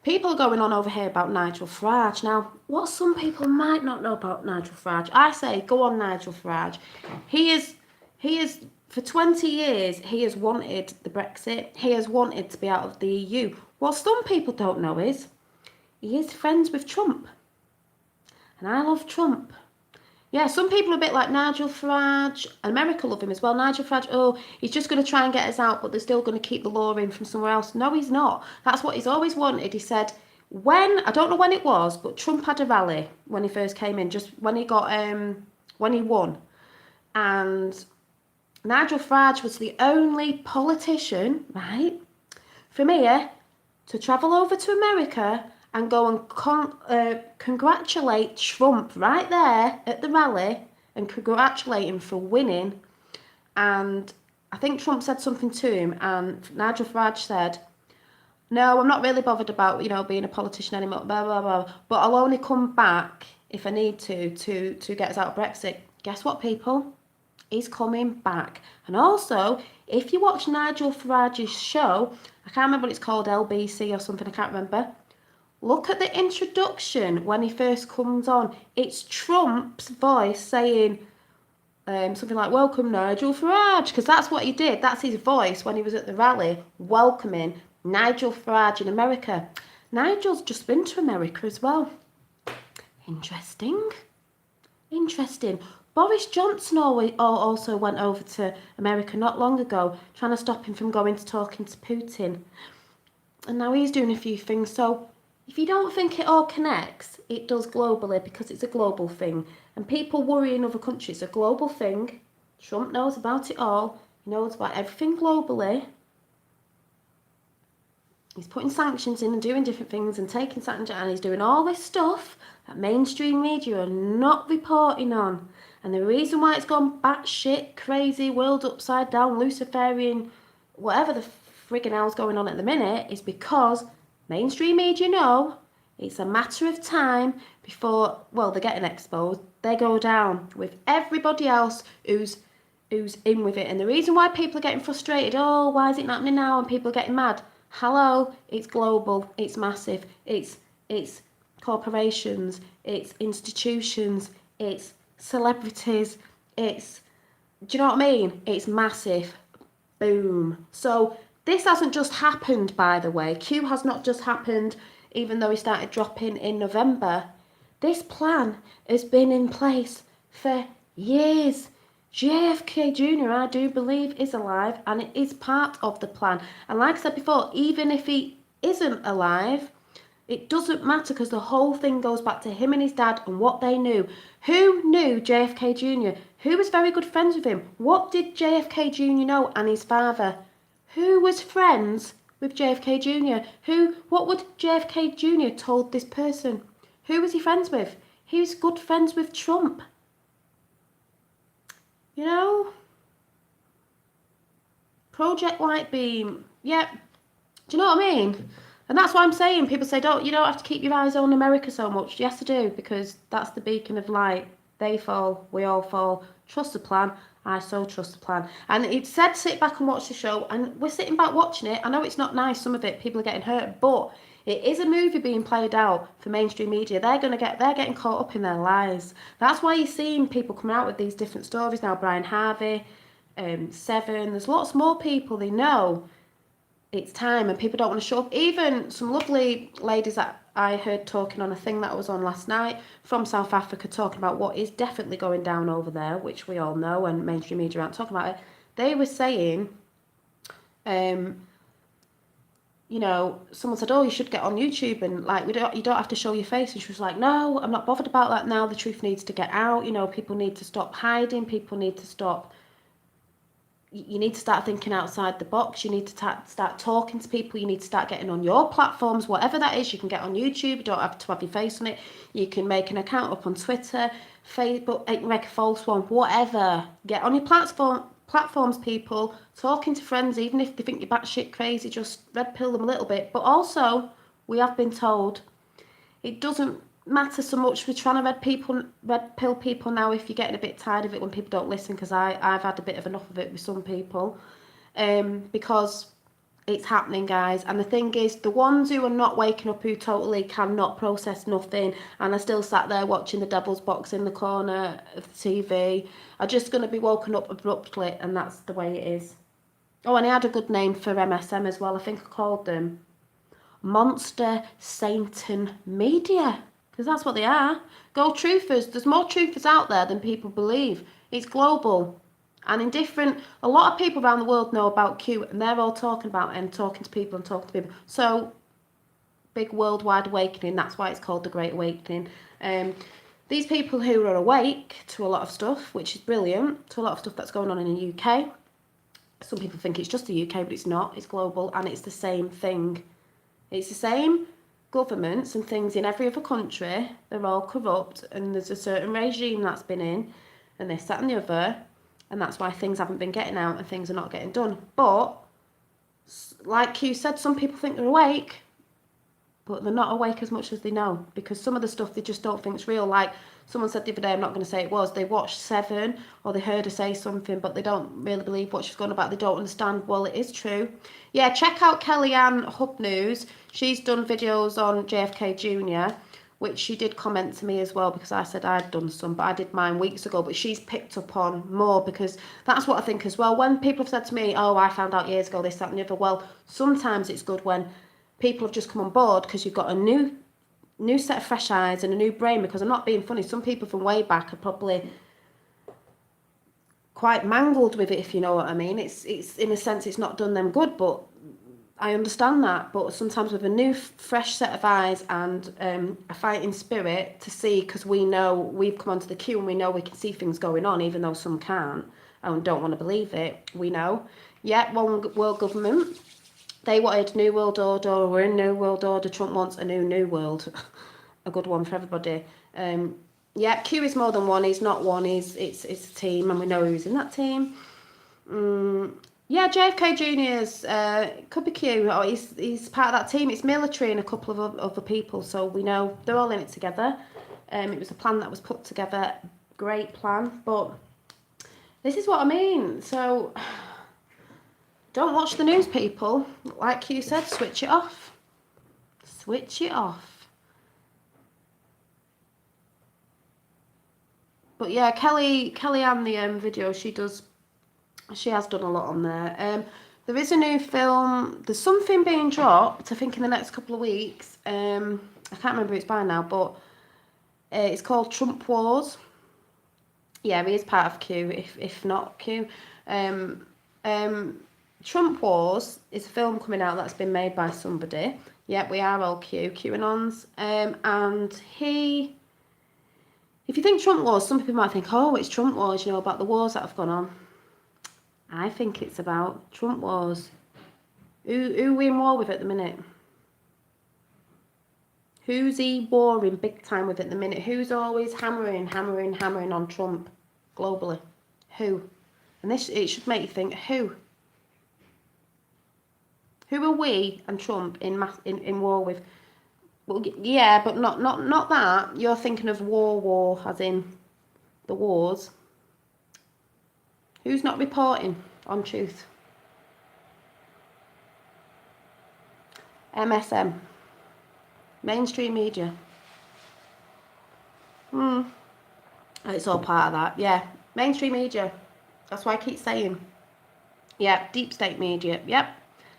People are going on over here about Nigel Farage. Now, what some people might not know about Nigel Farage, I say go on Nigel Farage. He is for 20 years he has wanted the Brexit. He has wanted to be out of the EU. What some people don't know is he is friends with Trump. And I love Trump. Yeah, some people are a bit like Nigel Farage. America love him as well. Nigel Farage, oh, he's just going to try and get us out, but they're still going to keep the law in from somewhere else. No, he's not. That's what he's always wanted. He said, I don't know when it was, but Trump had a rally when he first came in, just when he got, when he won. And Nigel Farage was the only politician, right, from here to travel over to America and go and congratulate Trump right there at the rally and congratulate him for winning. And I think Trump said something to him, and Nigel Farage said, no, I'm not really bothered about, being a politician anymore, blah, blah, blah, but I'll only come back if I need to get us out of Brexit. Guess what, people? He's coming back. And also, if you watch Nigel Farage's show, I can't remember what it's called, LBC or something, I can't remember. Look at the introduction when he first comes on. It's Trump's voice saying something like, welcome Nigel Farage, because that's what he did. That's his voice when he was at the rally, welcoming Nigel Farage in America. Nigel's just been to America as well. Interesting. Boris Johnson also went over to America not long ago, trying to stop him from going to talking to Putin. And now he's doing a few things. So if you don't think it all connects, it does globally, because it's a global thing. And people worry in other countries. It's a global thing. Trump knows about it all. He knows about everything globally. He's putting sanctions in and doing different things and taking sanctions, and he's doing all this stuff that mainstream media are not reporting on. And the reason why it's gone batshit, crazy, world upside down, Luciferian, whatever the friggin' hell's going on at the minute, is because mainstream media know it's a matter of time before, well, they're getting exposed. They go down with everybody else who's in with it. And the reason why people are getting frustrated, oh, why is it happening now? And people are getting mad. Hello, it's global, it's massive, it's corporations, it's institutions, it's celebrities, it's, do you know what I mean? It's massive. Boom. So this hasn't just happened, by the way. Q has not just happened, even though he started dropping in November. This plan has been in place for years. JFK Jr., I do believe, is alive, and it is part of the plan. And like I said before, even if he isn't alive, it doesn't matter, because the whole thing goes back to him and his dad and what they knew. Who knew JFK Jr.? Who was very good friends with him? What did JFK Jr. know, and his father? Who was friends with JFK Jr.? What would JFK Jr. told this person? Who was he friends with? He was good friends with Trump. You know? Project Lightbeam. Yep. Do you know what I mean? And that's why I'm saying, people say, you don't have to keep your eyes on America so much. Yes, I do, because that's the beacon of light. They fall, we all fall. Trust the plan. I so trust the plan. And it said sit back and watch the show, and we're sitting back watching it. I know it's not nice, some of it, people are getting hurt, but it is a movie being played out for mainstream media. They're getting caught up in their lies. That's why you're seeing people coming out with these different stories now. Brian Harvey, Seven. There's lots more people. They know it's time, and people don't want to show up. Even some lovely ladies that I heard talking on a thing that I was on last night from South Africa, talking about what is definitely going down over there, which we all know, and mainstream media aren't talking about it. They were saying, someone said, oh, you should get on YouTube, and like you don't have to show your face. And she was like, no, I'm not bothered about that now. The truth needs to get out. People need to stop hiding. People need to stop, you need to start thinking outside the box. You need to start talking to people. You need to start getting on your platforms, whatever that is. You can get on YouTube. You don't have to have your face on it. You can make an account up on Twitter, Facebook, make a false one, whatever. Get on your platforms, people. Talking to friends, even if they think you're batshit crazy, just red pill them a little bit. But also, we have been told it doesn't matter so much with trying to red pill people now if you're getting a bit tired of it when people don't listen, because I've had a bit of enough of it with some people, because it's happening, guys. And the thing is, the ones who are not waking up, who totally cannot process nothing and are still sat there watching the devil's box in the corner of the TV, are just going to be woken up abruptly, and that's the way it is. Oh, and I had a good name for MSM as well. I think I called them Monster Satan Media, because that's what they are. Go truthers. There's more truthers out there than people believe. It's global. And a lot of people around the world know about Q, and they're all talking about it and talking to people and talking to people. So, big worldwide awakening. That's why it's called the Great Awakening. These people who are awake to a lot of stuff, which is brilliant, to a lot of stuff that's going on in the UK. Some people think it's just the UK, but it's not. It's global, and it's the same thing. It's the same governments and things in every other country. They're all corrupt, and there's a certain regime that's been in, and this, that and the other, and that's why things haven't been getting out and things are not getting done. But, like Q said, some people think they're awake, but they're not awake as much as they know, because some of the stuff they just don't think is real. Like someone said the other day, I'm not going to say it was, they watched Seven, or they heard her say something, but they don't really believe what she's going about. They don't understand. Well, it is true. Yeah, check out Kellyanne Hub News. She's done videos on JFK Jr., which she did comment to me as well, because I said I'd done some, but I did mine weeks ago. But she's picked up on more, because that's what I think as well. When people have said to me, oh, I found out years ago this, that and the other, well, sometimes it's good when people have just come on board, because you've got a new set of fresh eyes and a new brain. Because I'm not being funny, some people from way back are probably quite mangled with it, if you know what I mean. It's in a sense, it's not done them good, but I understand that. But sometimes with a new fresh set of eyes and a fighting spirit to see, because we know we've come onto the queue and we know we can see things going on, even though some can't and don't want to believe it. We know. Yeah, one world government. They wanted New World Order. We're in New World Order. Trump wants a new world. A good one for everybody. Yeah, Q is more than one. He's not one. It's a team, and we know who's in that team. Yeah, JFK Jr.'s could be Q. Or he's part of that team. It's military and a couple of other people, so we know they're all in it together. It was a plan that was put together. Great plan, but this is what I mean. So don't watch the news, people. Like you said, switch it off. Switch it off. But yeah, Kellyanne, the video, she has done a lot on there. There is a new film. There's something being dropped, I think, in the next couple of weeks. I can't remember who it's by now, but it's called Trump Wars. Yeah, he is part of Q, if not Q. Trump Wars is a film coming out that's been made by somebody. Yep, we are all QAnons. And if you think Trump Wars, some people might think, oh, it's Trump Wars, you know, about the wars that have gone on. I think it's about Trump Wars. Who are we in war with at the minute? Who's he warring big time with at the minute? Who's always hammering on Trump globally? Who? And it should make you think, who? Who are we and Trump in war with? Well, yeah, but not that. You're thinking of war, as in the wars. Who's not reporting on truth? MSM. Mainstream media. It's all part of that. Yeah, mainstream media. That's why I keep saying. Yeah, deep state media. Yep,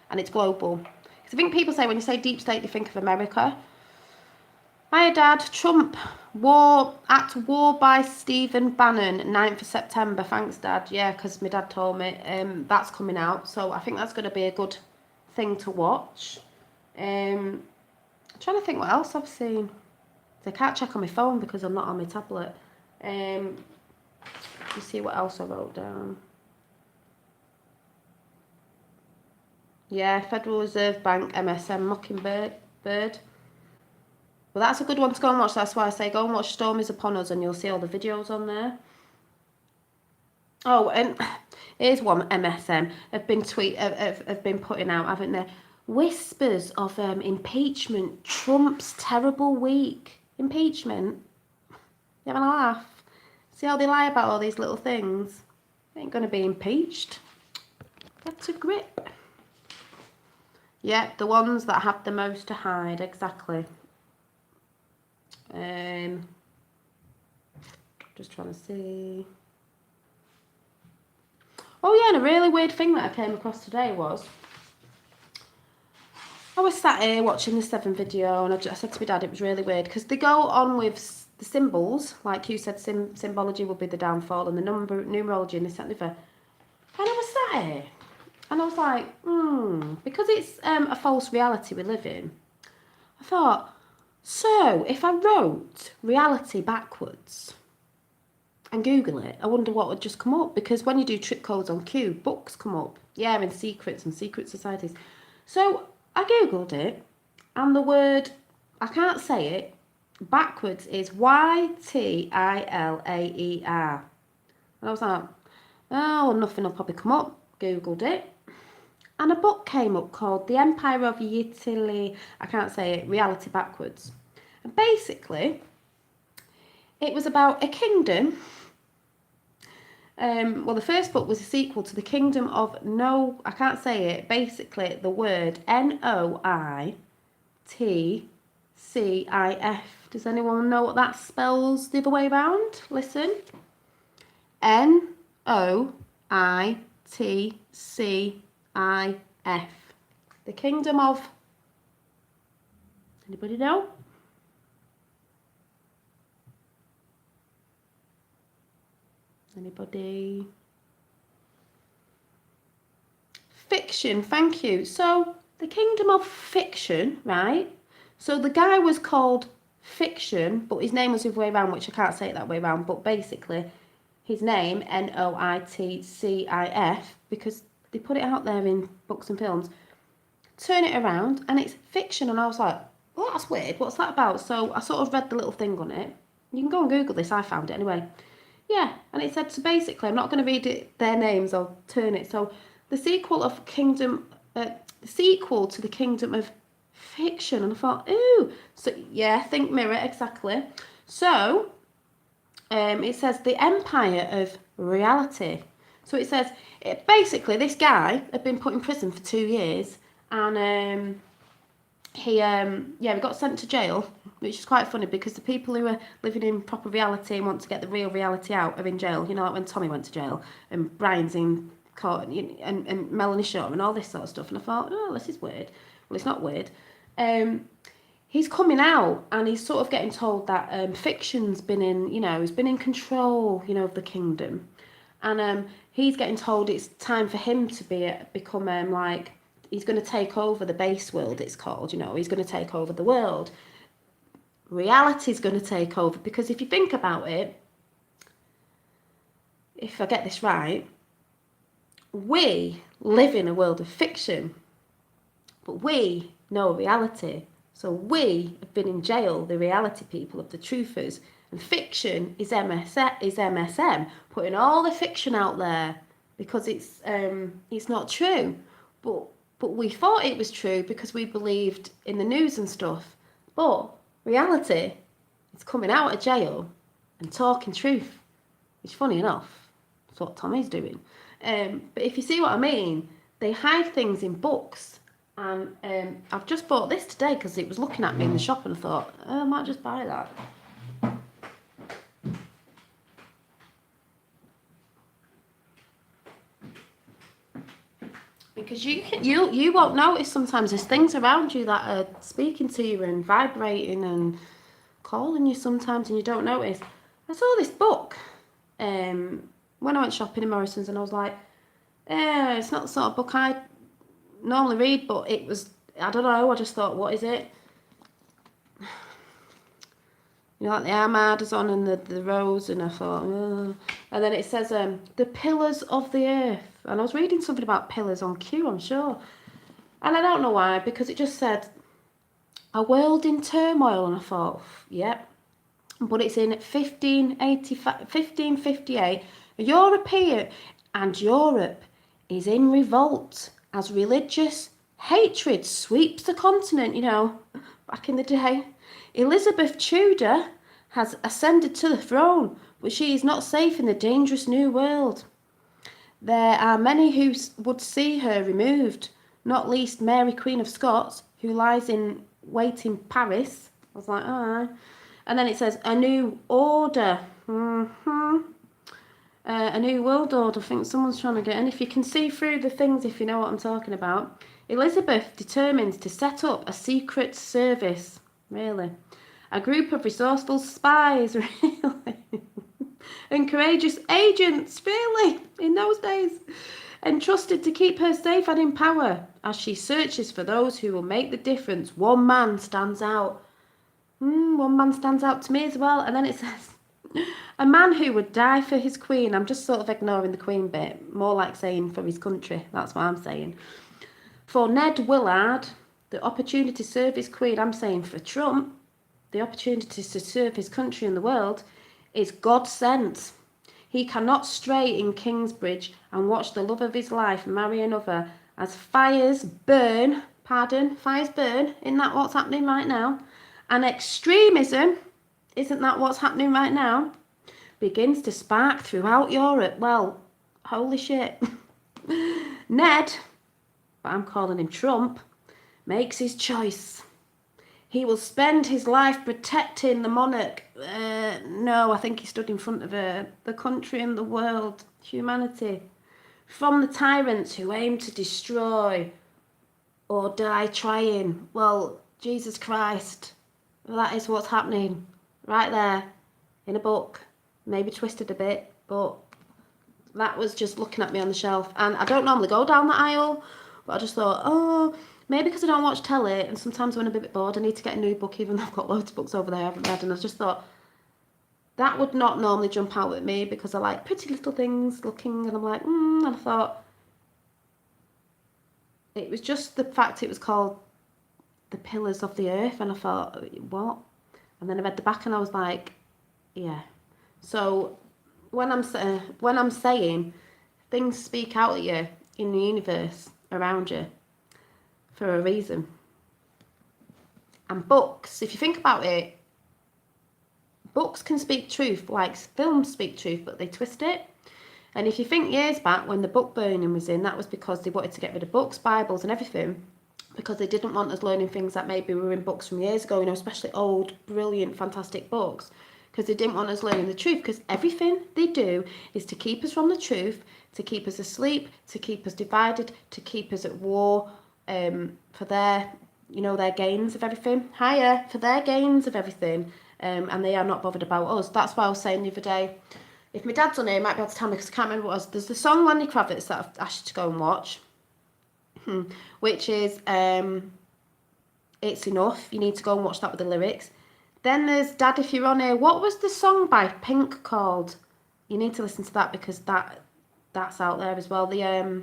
and it's global. Because I think people say when you say deep state, they think of America. Hi, Dad. Trump war by Stephen Bannon, 9th of September. Thanks, Dad. Yeah, because my dad told me that's coming out. So I think that's going to be a good thing to watch. I'm trying to think what else I've seen. I can't check on my phone because I'm not on my tablet. You see what else I wrote down. Yeah, Federal Reserve Bank, MSM, Mockingbird. Well, that's a good one to go and watch. That's why I say go and watch Storm is Upon Us and you'll see all the videos on there. Oh, and here's one MSM have been putting out, haven't they? Whispers of impeachment. Trump's terrible week. Impeachment. You having a laugh? See how they lie about all these little things? They ain't going to be impeached. Get a grip. Yeah, the ones that have the most to hide, exactly. Just trying to see. Oh yeah, and a really weird thing that I came across today was I was sat here watching the Seven video and I said to my dad it was really weird because they go on with the symbols, like you said, symbology will be the downfall and the numerology and this and the other. And I was sat here and I was like, because it's a false reality we live in, I thought, so if I wrote reality backwards and Google it, I wonder what would just come up, because when you do trick codes on Q, books come up. Yeah, in secrets and secret societies. So I Googled it and the word, I can't say it, backwards is YTILAER. And I was like, oh, nothing will probably come up. Googled it. And a book came up called The Empire of Ytili, I can't say it, Reality Backwards. And basically, it was about a kingdom. Well, the first book was a sequel to the Kingdom of I can't say it, basically the word NOITCIF. Does anyone know what that spells the other way around? Listen. NOITCIF. The Kingdom of... Anybody know? Anybody? Fiction, thank you. So, the Kingdom of Fiction, right? So, the guy was called Fiction, but his name was the other way around, which I can't say it that way around, but basically, his name, NOITCIF, because they put it out there in books and films, turn it around, and it's fiction, and I was like, well, that's weird, what's that about? So, I sort of read the little thing on it. You can go and Google this, I found it anyway. Yeah, and it said, so basically, I'm not going to read their names, I'll turn it. So, the sequel to the Kingdom of Fiction, and I thought, ooh, so yeah, think mirror, exactly. So, it says the Empire of Reality. So it says, basically, this guy had been put in prison for 2 years, and he got sent to jail, which is quite funny because the people who are living in proper reality and want to get the real reality out are in jail. You know, like when Tommy went to jail and Brian's in court and Melanie Shaw and all this sort of stuff. And I thought, oh, this is weird. Well, it's not weird. He's coming out and he's sort of getting told that fiction's been in, he's been in control, of the kingdom. And he's getting told it's time for him to become like, he's going to take over the base world, it's called, he's going to take over the world. Reality's going to take over, because if you think about it, if I get this right, we live in a world of fiction, but we know reality. So we have been in jail, the reality people of the truthers, and fiction is MSM, putting all the fiction out there because it's not true. But we thought it was true because we believed in the news and stuff. But reality is coming out of jail and talking truth, which, funny enough, is what Tommy's doing. But if you see what I mean, they hide things in books. And I've just bought this today because it was looking at me in the shop and I thought, oh, I might just buy that. Because you won't notice sometimes there's things around you that are speaking to you and vibrating and calling you sometimes and you don't notice. I saw this book when I went shopping in Morrison's and I was like, it's not the sort of book I normally read, but it was, I don't know, I just thought, what is it? Like the armadas on and the rose, and I thought, and then it says the pillars of the earth, and I was reading something about pillars on Q, I'm sure, And I don't know why, because it just said a world in turmoil, and I thought, yep. But it's in 1558. Europe is in revolt as religious hatred sweeps the continent, back in the day. Elizabeth Tudor has ascended to the throne, but she is not safe in the dangerous new world. There are many who would see her removed, not least Mary Queen of Scots, who lies in wait in Paris. I was like, ah. And then it says, a new order. A new world order. I think someone's trying to get... And if you can see through the things, if you know what I'm talking about. Elizabeth determines to set up a secret service. Really? A group of resourceful spies. Really? And courageous agents. Really? In those days. Entrusted to keep her safe and in power. As she searches for those who will make the difference, one man stands out. One man stands out to me as well. And then it says, a man who would die for his queen. I'm just sort of ignoring the queen bit. More like saying for his country. That's what I'm saying. For Ned Willard, the opportunity to serve his queen. I'm saying for Trump, the opportunity to serve his country and the world is God sent. He cannot stray in Kingsbridge and watch the love of his life marry another as fires burn. Isn't that what's happening right now? And extremism, isn't that what's happening right now? Begins to spark throughout Europe. Well, holy shit. Ned, but I'm calling him Trump, makes his choice. He will spend his life protecting the monarch. No, I think he stood in front of the country and the world, humanity, from the tyrants who aim to destroy or die trying. Well, Jesus Christ. That is what's happening right there in a book. Maybe twisted a bit, but that was just looking at me on the shelf. And I don't normally go down the aisle, but I just thought, maybe because I don't watch telly, and sometimes when I'm a bit bored, I need to get a new book, even though I've got loads of books over there I haven't read. And I just thought, that would not normally jump out at me because I like pretty little things looking, and I'm like, and I thought, it was just the fact it was called The Pillars of the Earth, and I thought, what? And then I read the back and I was like, yeah. So when I'm saying things speak out at you in the universe around you for a reason. And books, if you think about it, books can speak truth, like films speak truth, but they twist it. And if you think years back when the book burning was in, that was because they wanted to get rid of books, Bibles and everything, because they didn't want us learning things that maybe were in books from years ago, especially old, brilliant, fantastic books, because they didn't want us learning the truth, because everything they do is to keep us from the truth, to keep us asleep, to keep us divided, to keep us at war, for their, their gains of everything. For their gains of everything, and they are not bothered about us. That's why I was saying the other day, if my dad's on here, he might be able to tell me, because I can't remember what it was. There's the song Lenny Kravitz that I've asked you to go and watch, which is It's Enough. You need to go and watch that with the lyrics. Then there's Dad, If You're On Here. What was the song by Pink called? You need to listen to that, because that's out there as well. The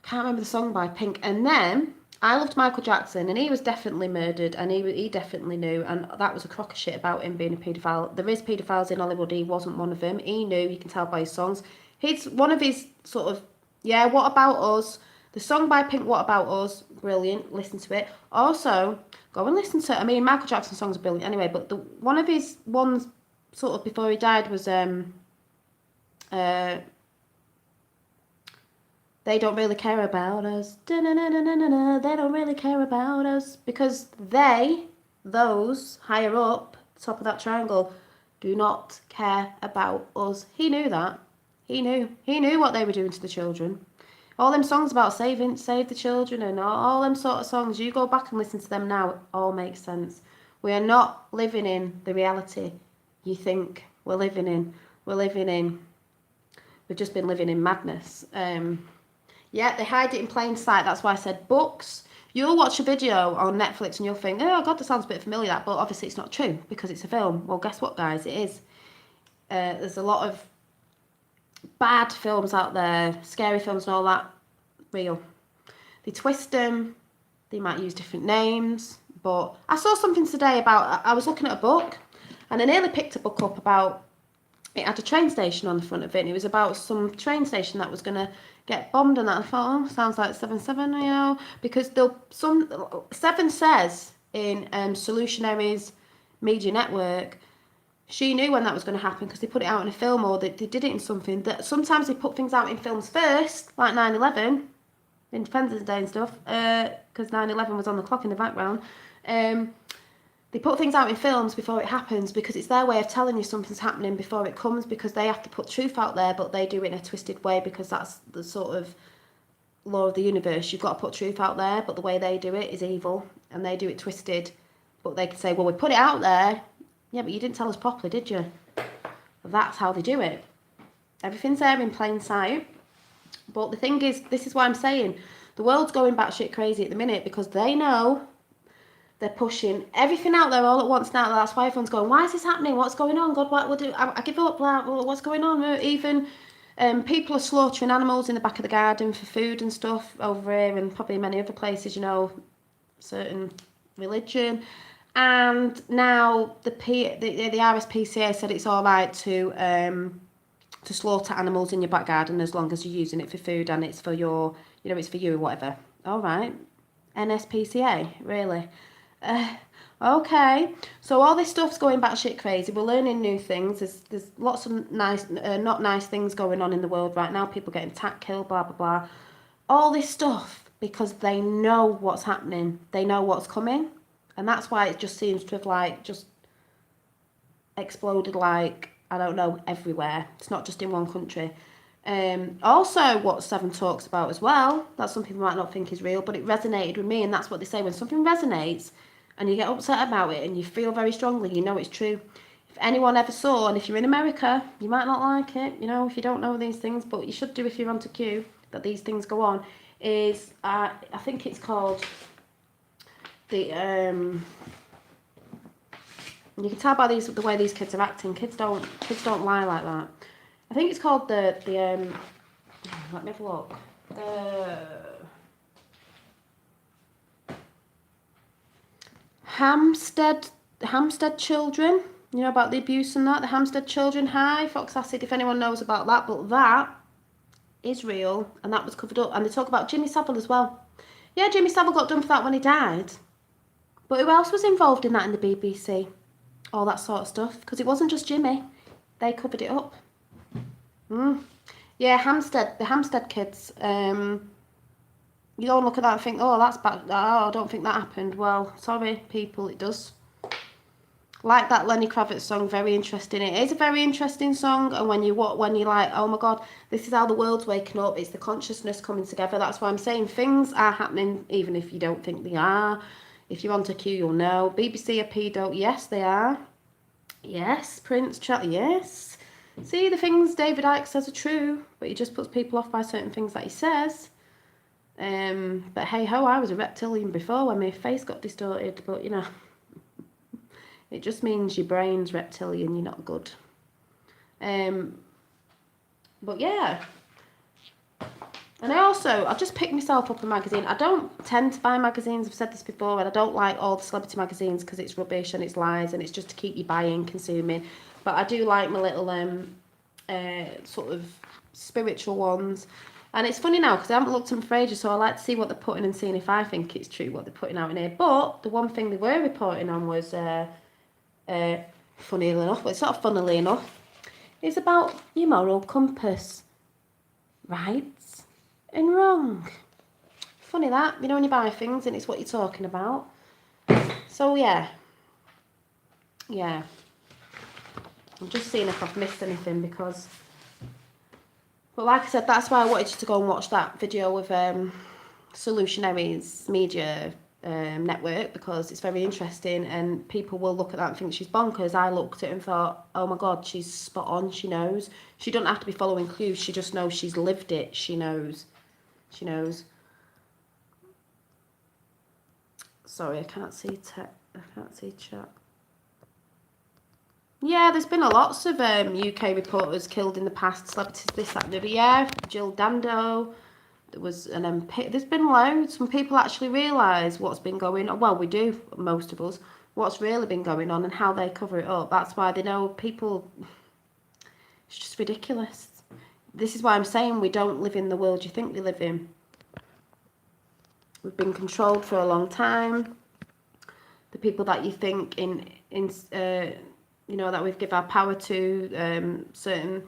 can't remember the song by Pink. And then I loved Michael Jackson, and he was definitely murdered, and he definitely knew, and that was a crock of shit about him being a paedophile. There is paedophiles in Hollywood. He wasn't one of them. He knew. You can tell by his songs. He's one of his sort of, What About Us? The song by Pink, What About Us? Brilliant. Listen to it. Also, go and listen to, Michael Jackson's songs are brilliant anyway, but one of his ones sort of before he died was They Don't Really Care About Us. They don't really care about us, because those higher up, top of that triangle, do not care about us. He knew that. He knew what they were doing to the children. All them songs about save the children, and all them sort of songs, you go back and listen to them now, it all makes sense. We are not living in the reality you think we're living in. We've just been living in madness. They hide it in plain sight. That's why I said books. You'll watch a video on Netflix and you'll think, oh God, that sounds a bit familiar, that, but obviously it's not true because it's a film. Well, guess what, guys? It is. There's a lot of bad films out there, scary films and all that. Real. They twist them. They might use different names. But I saw something today about, I was looking at a book and I nearly picked a book up about, it had a train station on the front of it, and it was about some train station that was going to get bombed, and that I thought, oh, sounds like 7/7, you know, because Seven says in Solutionaries Media Network, she knew when that was going to happen because they put it out in a film, or they did it in something, that sometimes they put things out in films first, like 9/11, Independence Day and stuff, because 9/11 was on the clock in the background. They put things out in films before it happens because it's their way of telling you something's happening before it comes, because they have to put truth out there, but they do it in a twisted way because that's the sort of law of the universe. You've got to put truth out there, but the way they do it is evil and they do it twisted. But they can say, well, we put it out there. Yeah, but you didn't tell us properly, did you? Well, that's how they do it. Everything's there in plain sight. But the thing is, this is why I'm saying the world's going batshit crazy at the minute, because they know they're pushing everything out there all at once now. That's why everyone's going, why is this happening? What's going on? God, what will do? I give up. What's going on? Even people are slaughtering animals in the back of the garden for food and stuff over here, and probably many other places, you know, certain religion. And now the RSPCA said it's all right to slaughter animals in your back garden as long as you're using it for food and it's for your, you know, it's for you or whatever. All right. NSPCA, really? Okay, so all this stuff's going batshit crazy. We're learning new things. There's lots of nice, not nice things going on in the world right now. People getting attacked, killed, blah blah blah. All this stuff because they know what's happening. They know what's coming, and that's why it just seems to have like just exploded, like, I don't know, everywhere. It's not just in one country. Also, what Seven talks about as well, that some people might not think is real, but it resonated with me, and that's what they say when something resonates and you get upset about it and you feel very strongly, you know it's true. If anyone ever saw, and if you're in America, you might not like it, you know, if you don't know these things, but you should do if you're onto Q, that these things go on, is, I think it's called the, you can tell by the way these kids are acting, kids don't lie like that. I think it's called the let me have a look. Hampstead children. You know about the abuse and that. The Hampstead children. Hi, Fox Acid, if anyone knows about that. But that is real, and that was covered up. And they talk about Jimmy Savile as well. Yeah, Jimmy Savile got done for that when he died. But who else was involved in that in the BBC? All that sort of stuff. Because it wasn't just Jimmy. They covered it up. Yeah, the Hampstead kids. You don't look at that and think, oh, that's bad. Oh, I don't think that happened. Well, sorry, people, it does. Like that Lenny Kravitz song, very interesting. It is a very interesting song, and when you're like, oh my God, this is how the world's waking up. It's the consciousness coming together. That's why I'm saying things are happening, even if you don't think they are. If you're onto Q, you'll know. BBC are pedo. Yes, they are. Yes, Prince Charlie. Yes. See, the things David Icke says are true, but he just puts people off by certain things that he says. But hey ho, I was a reptilian before when my face got distorted, but you know, it just means your brain's reptilian, you're not good. But yeah. And I just picked myself up a magazine. I don't tend to buy magazines, I've said this before, and I don't like all the celebrity magazines because it's rubbish and it's lies and it's just to keep you buying, consuming. But I do like my little sort of spiritual ones. And it's funny now because I haven't looked at them for ages, so I like to see what they're putting and seeing if I think it's true what they're putting out in here. But the one thing they were reporting on was, funnily enough, but it's not funnily enough, it's about your moral compass. Rights and wrong. Funny that, you know, when you buy things and it's what you're talking about. So yeah. I'm just seeing if I've missed anything because... But like I said, that's why I wanted you to go and watch that video with Solutionaries Media Network, because it's very interesting and people will look at that and think she's bonkers. I looked at it and thought, oh my God, she's spot on. She knows. She doesn't have to be following clues. She just knows. She's lived it. She knows. Sorry, I can't see chat. Yeah, there's been lots of UK reporters killed in the past, celebrities, this, that, and the other. Yeah, Jill Dando, there was an MP. There's been loads. When people actually realise what's been going on, well, we do, most of us, what's really been going on and how they cover it up. That's why they know people. It's just ridiculous. This is why I'm saying we don't live in the world you think we live in. We've been controlled for a long time. The people that you think that we've given our power to, certain,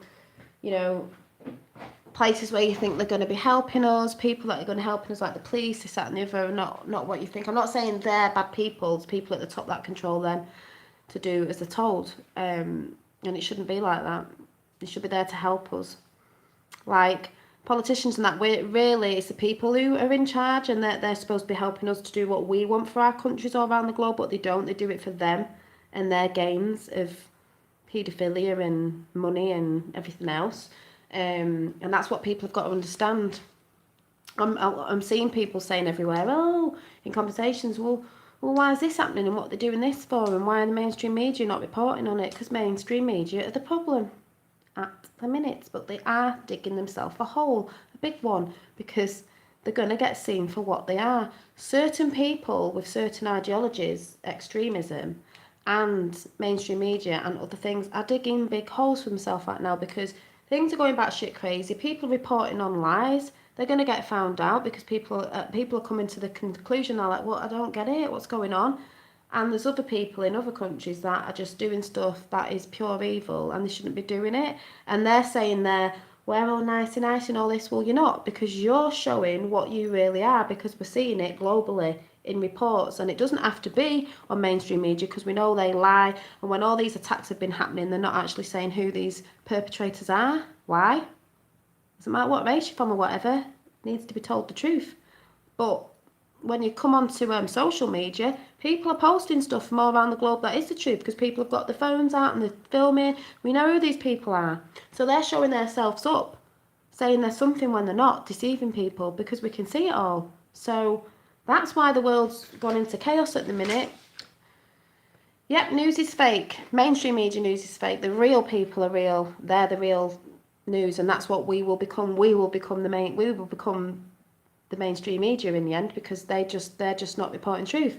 places where you think they're going to be helping us, people that are going to help us, like the police, this, that and the other, not what you think. I'm not saying they're bad people. It's people at the top that control them to do as they're told. And it shouldn't be like that. They should be there to help us. Like politicians and that, really it's the people who are in charge, and they're supposed to be helping us to do what we want for our countries all around the globe, but they don't. They do it for them and their gains of paedophilia and money and everything else. And that's what people have got to understand. I'm seeing people saying everywhere, in conversations, well, why is this happening and what they're doing this for, and why are the mainstream media not reporting on it? Because mainstream media are the problem at the minute, but they are digging themselves a hole, a big one, because they're going to get seen for what they are. Certain people with certain ideologies, extremism, and mainstream media and other things are digging big holes for themselves right now, because things are going batshit crazy. People reporting on lies. They're going to get found out because people are coming to the conclusion, they're like, well, I don't get it, what's going on? And there's other people in other countries that are just doing stuff that is pure evil and they shouldn't be doing it. And they're saying we're all nice and all this. Well, you're not, because you're showing what you really are, because we're seeing it globally in reports. And it doesn't have to be on mainstream media, because we know they lie. And when all these attacks have been happening, they're not actually saying who these perpetrators are. Why? Doesn't matter what race you're from or whatever. It needs to be told the truth. But when you come onto social media, people are posting stuff from all around the globe that is the truth, because people have got their phones out and they're filming. We know who these people are. So they're showing themselves up, saying they're something when they're not, deceiving people, because we can see it all. So that's why the world's gone into chaos at the minute. Yep, news is fake. Mainstream media news is fake. The real people are real. They're the real news, and that's what we will become. We will become the mainstream media in the end, because they're just not reporting truth.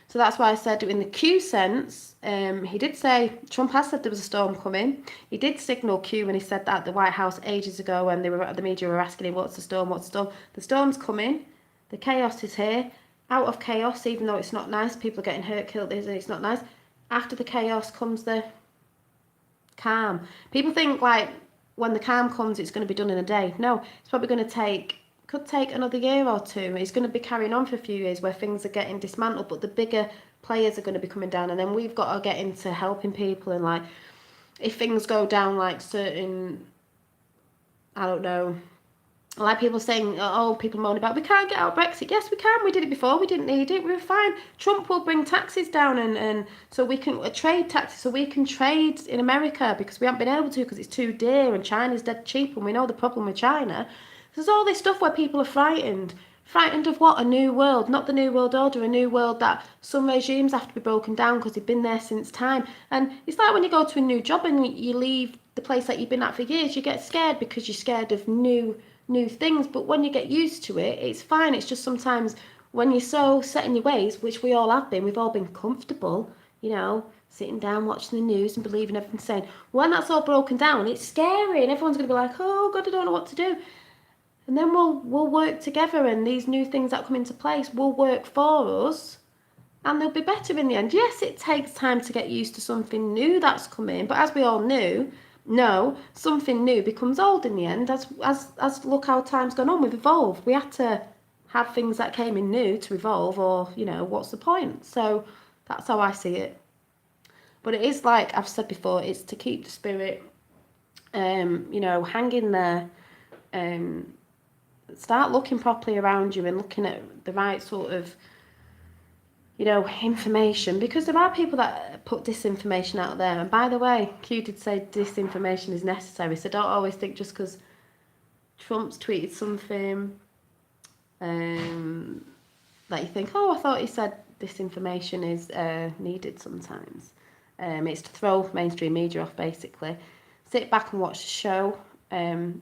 So that's why I said, in the Q sense, he did say, Trump has said there was a storm coming. He did signal Q when he said that at the White House ages ago, when the media were asking him, what's the storm? The storm's coming. The chaos is here. Out of chaos, even though it's not nice, people are getting hurt, killed, it's not nice. After the chaos comes the calm. People think like when the calm comes, it's going to be done in a day. No, it's probably going to could take another year or two. It's going to be carrying on for a few years where things are getting dismantled, but the bigger players are going to be coming down, and then we've got to get into helping people. And like, if things go down like certain, I don't know, like people saying, people moan about, we can't get out of Brexit. Yes, we can. We did it before. We didn't need it. We were fine. Trump will bring taxes down, and so we can trade taxes, so we can trade in America, because we haven't been able to because it's too dear, and China's dead cheap, and we know the problem with China. There's all this stuff where people are frightened. Frightened of what? A new world. Not the new world order, a new world that some regimes have to be broken down because they've been there since time. And it's like when you go to a new job and you leave the place that you've been at for years, you get scared because you're scared of new things. But when you get used to it, it's fine. It's just sometimes when you're so set in your ways, which we all have been, we've all been comfortable, sitting down watching the news and believing everything's saying. When that's all broken down, it's scary, and everyone's going to be like, oh God, I don't know what to do. And then we'll work together, and these new things that come into place will work for us, and they'll be better in the end. Yes, it takes time to get used to something new that's coming, but as we all know, something new becomes old in the end. As look how time's gone on, we've evolved. We had to have things that came in new to evolve, or what's the point? So that's how I see it. But it is, like I've said before, it's to keep the spirit, hanging there. Start looking properly around you and looking at the right sort of, information, because there are people that put disinformation out there. And by the way, Q did say disinformation is necessary, so don't always think just because Trump's tweeted something that you think, I thought he said disinformation is needed sometimes. It's to throw mainstream media off, basically. Sit back and watch the show,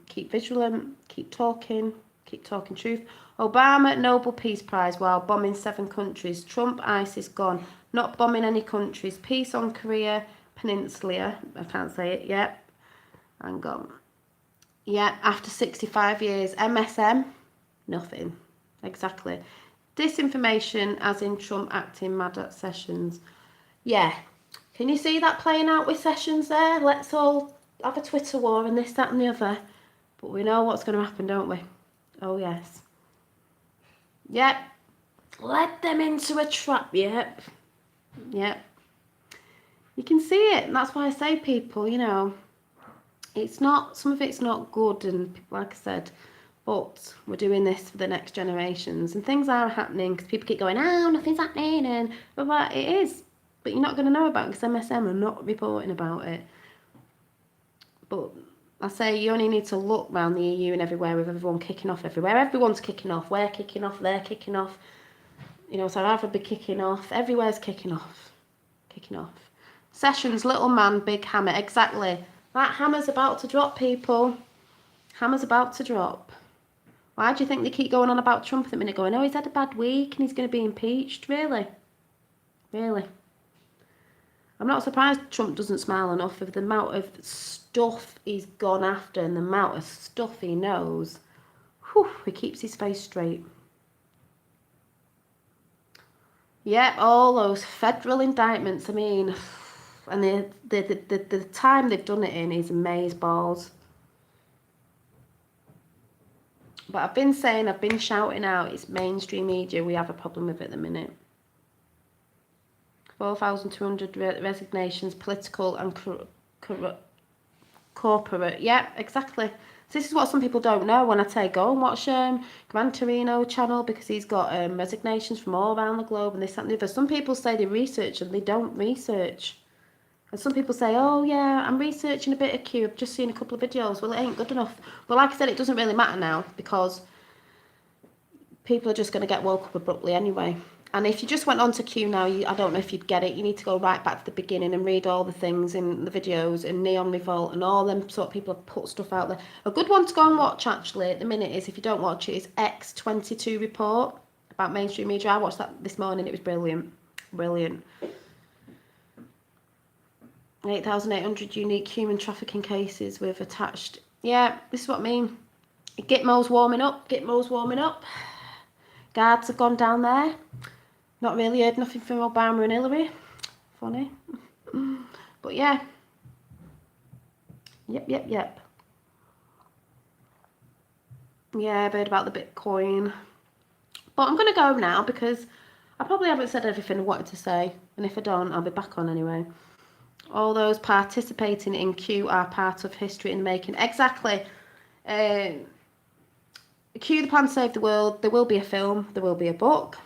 keep vigilant, keep talking, Keep talking truth. Obama, Nobel Peace Prize while bombing 7 countries. Trump, ISIS gone. Not bombing any countries. Peace on Korea Peninsula. I can't say it yet. Hang on. Yeah, after 65 years. MSM, nothing. Exactly. Disinformation, as in Trump acting mad at Sessions. Yeah. Can you see that playing out with Sessions there? Let's all have a Twitter war and this, that and the other. But we know what's going to happen, don't we? Oh, yes. Yep. Led them into a trap, yep. Yep. You can see it, and that's why I say, people, you know, it's not, some of it's not good, and like I said, but we're doing this for the next generations, and things are happening, because people keep going, oh, nothing's happening, and blah, blah. It is, but you're not going to know about it, because MSM are not reporting about it. But I say you only need to look around the EU and everywhere with everyone kicking off everywhere. Everyone's kicking off. We're kicking off. They're kicking off. You know, South Africa be kicking off. Everywhere's kicking off. Kicking off. Sessions, little man, big hammer. Exactly. That hammer's about to drop, people. Hammer's about to drop. Why do you think they keep going on about Trump at the minute, going, oh, he's had a bad week and he's going to be impeached? Really? Really? I'm not surprised Trump doesn't smile enough of the amount of stuff he's gone after and the amount of stuff he knows. Whew, he keeps his face straight. Yep, all those federal indictments, I mean, and the time they've done it in is amazeballs. But I've been shouting out, it's mainstream media we have a problem with at the minute. 4,200 resignations, political and corporate. Yeah, exactly. So this is what some people don't know. When I say go and watch Gran Torino channel, because he's got resignations from all around the globe and this, that and the other. Some people say they research and they don't research. And some people say, oh yeah, I'm researching a bit of Q, I've just seen a couple of videos. Well, it ain't good enough. Well, like I said, it doesn't really matter now, because people are just going to get woke up abruptly anyway. And if you just went on to Q now, I don't know if you'd get it. You need to go right back to the beginning and read all the things in the videos and Neon Revolt and all them sort of people have put stuff out there. A good one to go and watch, actually, at the minute is, if you don't watch it, is X22 Report about mainstream media. I watched that this morning. It was brilliant. Brilliant. 8,800 unique human trafficking cases with attached. Yeah, this is what I mean. Gitmo's warming up. Gitmo's warming up. Guards have gone down there. Not really heard nothing from Obama and Hillary. Funny. But yeah. Yep. Yeah, I've heard about the Bitcoin. But I'm going to go now, because I probably haven't said everything I wanted to say. And if I don't, I'll be back on anyway. All those participating in Q are part of history in the making. Exactly. Q, the Plan to Save the World. There will be a film. There will be a book.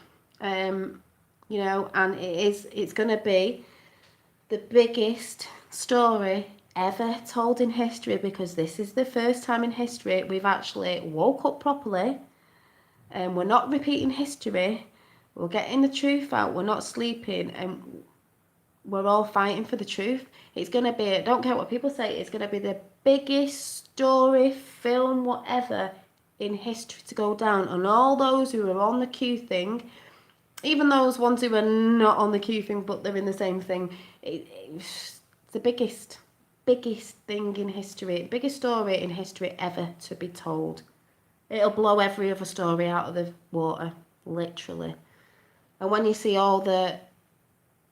You know, and it's going to be the biggest story ever told in history, because this is the first time in history we've actually woke up properly, and we're not repeating history. We're getting the truth out. We're not sleeping, and we're all fighting for the truth. It's going to be, I don't care what people say, it's going to be the biggest story, film, whatever, in history to go down. And all those who are on the Q thing, even those ones who are not on the Q thing but they're in the same thing, it's the biggest thing in history, biggest story in history ever to be told. It'll blow every other story out of the water, literally. And when you see all the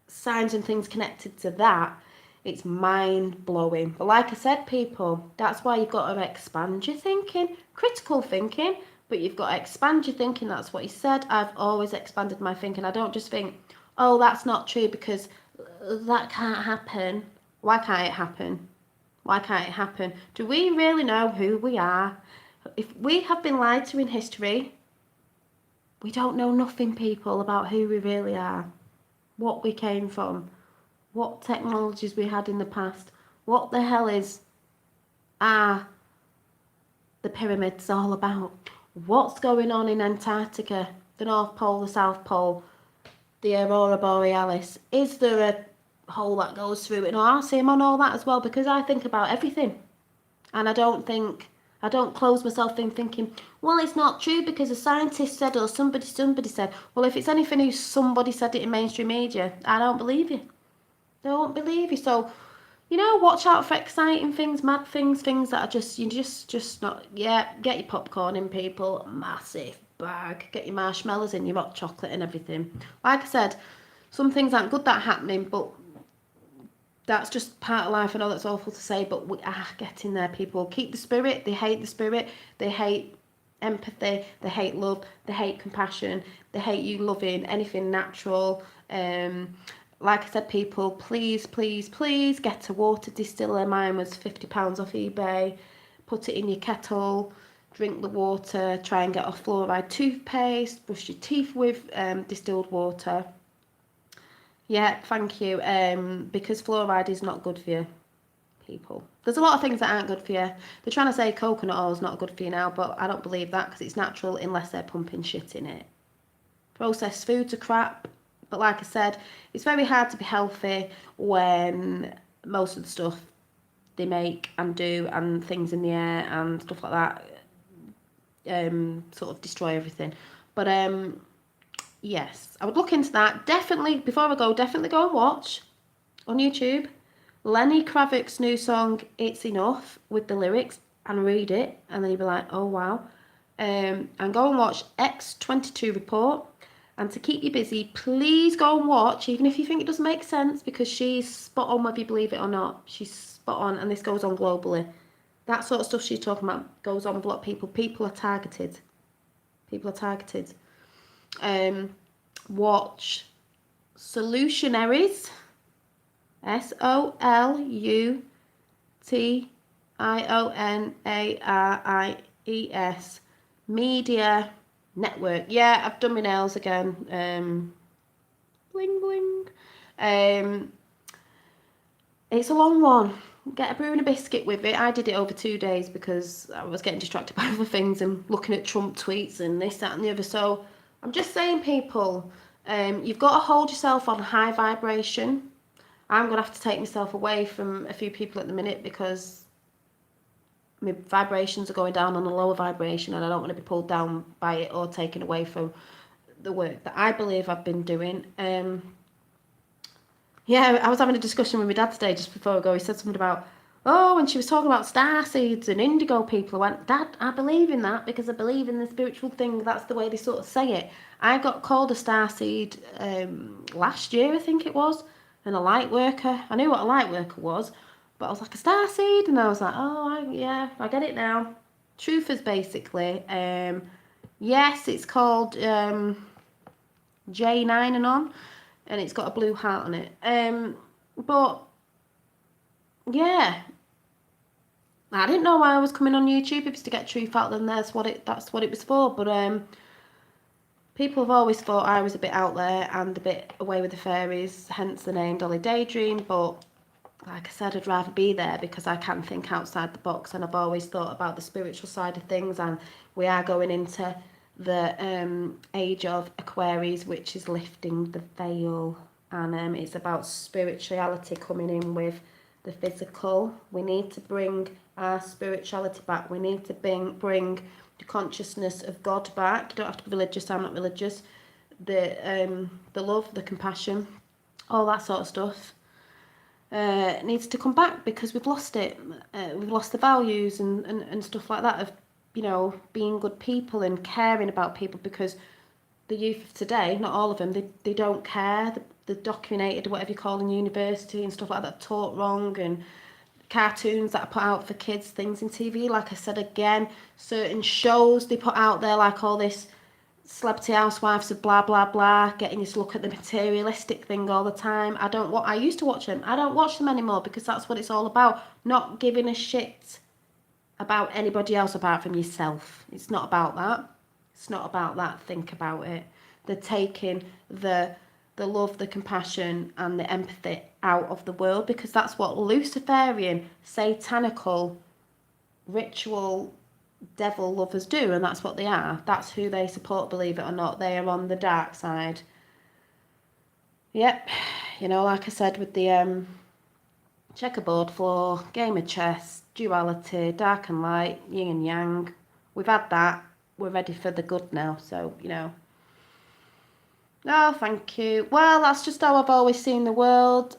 signs and things connected to that, it's mind-blowing. But like I said, people, that's why you've got to expand your thinking, critical thinking, but you've got to expand your thinking. That's what he said. I've always expanded my thinking. I don't just think, oh, that's not true because that can't happen. Why can't it happen? Why can't it happen? Do we really know who we are? If we have been lied to in history, we don't know nothing, people, about who we really are, what we came from, what technologies we had in the past, what the hell are the pyramids all about? What's going on in Antarctica, the North Pole, the South Pole, the Aurora Borealis? Is there a hole that goes through it? No, I'll say I'm on all that as well, because I think about everything. And I don't think I don't close myself in thinking, well, it's not true because a scientist said or somebody said. Well, if it's anything who somebody said it in mainstream media, I don't believe you. I don't believe you. So, watch out for exciting things, mad things, things that are just not. Yeah, get your popcorn in, people. Massive bag. Get your marshmallows in, your hot chocolate and everything. Like I said, some things aren't good that are happening, but that's just part of life. I know that's awful to say, but we are getting there, people. Keep the spirit. They hate the spirit. They hate empathy. They hate love. They hate compassion. They hate you loving anything natural. Like I said, people, please, please, please get a water distiller. Mine was £50 off eBay. Put it in your kettle. Drink the water. Try and get off fluoride toothpaste. Brush your teeth with distilled water. Yeah, thank you. Because fluoride is not good for you, people. There's a lot of things that aren't good for you. They're trying to say coconut oil is not good for you now, but I don't believe that because it's natural unless they're pumping shit in it. Processed foods are crap, but like I said, it's very hard to be healthy when most of the stuff they make and do and things in the air and stuff like that sort of destroy everything. But yes, I would look into that. Definitely, before I go, definitely go and watch on YouTube Lenny Kravitz's new song, It's Enough, with the lyrics and read it. And then you'll be like, oh, wow. And go and watch X22 Report. And to keep you busy, please go and watch, even if you think it doesn't make sense, because she's spot on whether you believe it or not. She's spot on, and this goes on globally. That sort of stuff she's talking about goes on with a lot of people. People are targeted. People are targeted. Watch Solutionaries, Solutionaries Media Network. Yeah, I've done my nails again. Bling bling. It's a long one. Get a brew and a biscuit with it. I did it over 2 days because I was getting distracted by other things and looking at Trump tweets and this, that and the other. So I'm just saying, people, you've got to hold yourself on high vibration. I'm going to have to take myself away from a few people at the minute because my vibrations are going down on a lower vibration and I don't want to be pulled down by it or taken away from the work that I believe I've been doing. Yeah, I was having a discussion with my dad today just before I go. He said something about, when she was talking about star seeds and indigo people. I went, Dad, I believe in that because I believe in the spiritual thing. That's the way they sort of say it. I got called a star seed last year, I think it was, and a light worker. I knew what a light worker was, but I was like, a star seed? And I was like, I get it now. Truthers, basically. Yes, it's called J9 and on. And it's got a blue heart on it. But yeah, I didn't know why I was coming on YouTube. It was to get truth out, then that's what it was for. But people have always thought I was a bit out there and a bit away with the fairies, hence the name Dolly Daydream. But like I said, I'd rather be there because I can think outside the box, and I've always thought about the spiritual side of things. And we are going into the age of Aquarius, which is lifting the veil, and it's about spirituality coming in with the physical. We need to bring our spirituality back. We need to bring the consciousness of God back. You don't have to be religious. I'm not religious. The love, the compassion, all that sort of stuff needs to come back because we've lost it. We've lost the values and stuff like that of being good people and caring about people, because the youth of today, not all of them, they don't care. They're documented, whatever you call in university and stuff like that, taught wrong, and cartoons that are put out for kids, things in TV. Like I said again, certain shows they put out there, like all this Celebrity Housewives of blah blah blah, getting you to look at the materialistic thing all the time. I used to watch them. I don't watch them anymore because that's what it's all about. Not giving a shit about anybody else apart from yourself. It's not about that. It's not about that. Think about it. They're taking the love, the compassion and the empathy out of the world, because that's what Luciferian, satanical, ritual, devil lovers do, and that's what they are. That's who they support, believe it or not. They are on the dark side. Yep. Like I said with the checkerboard floor, game of chess, duality, dark and light, yin and yang. We've had that. We're ready for the good now. So, you know. Oh, thank you. Well, that's just how I've always seen the world.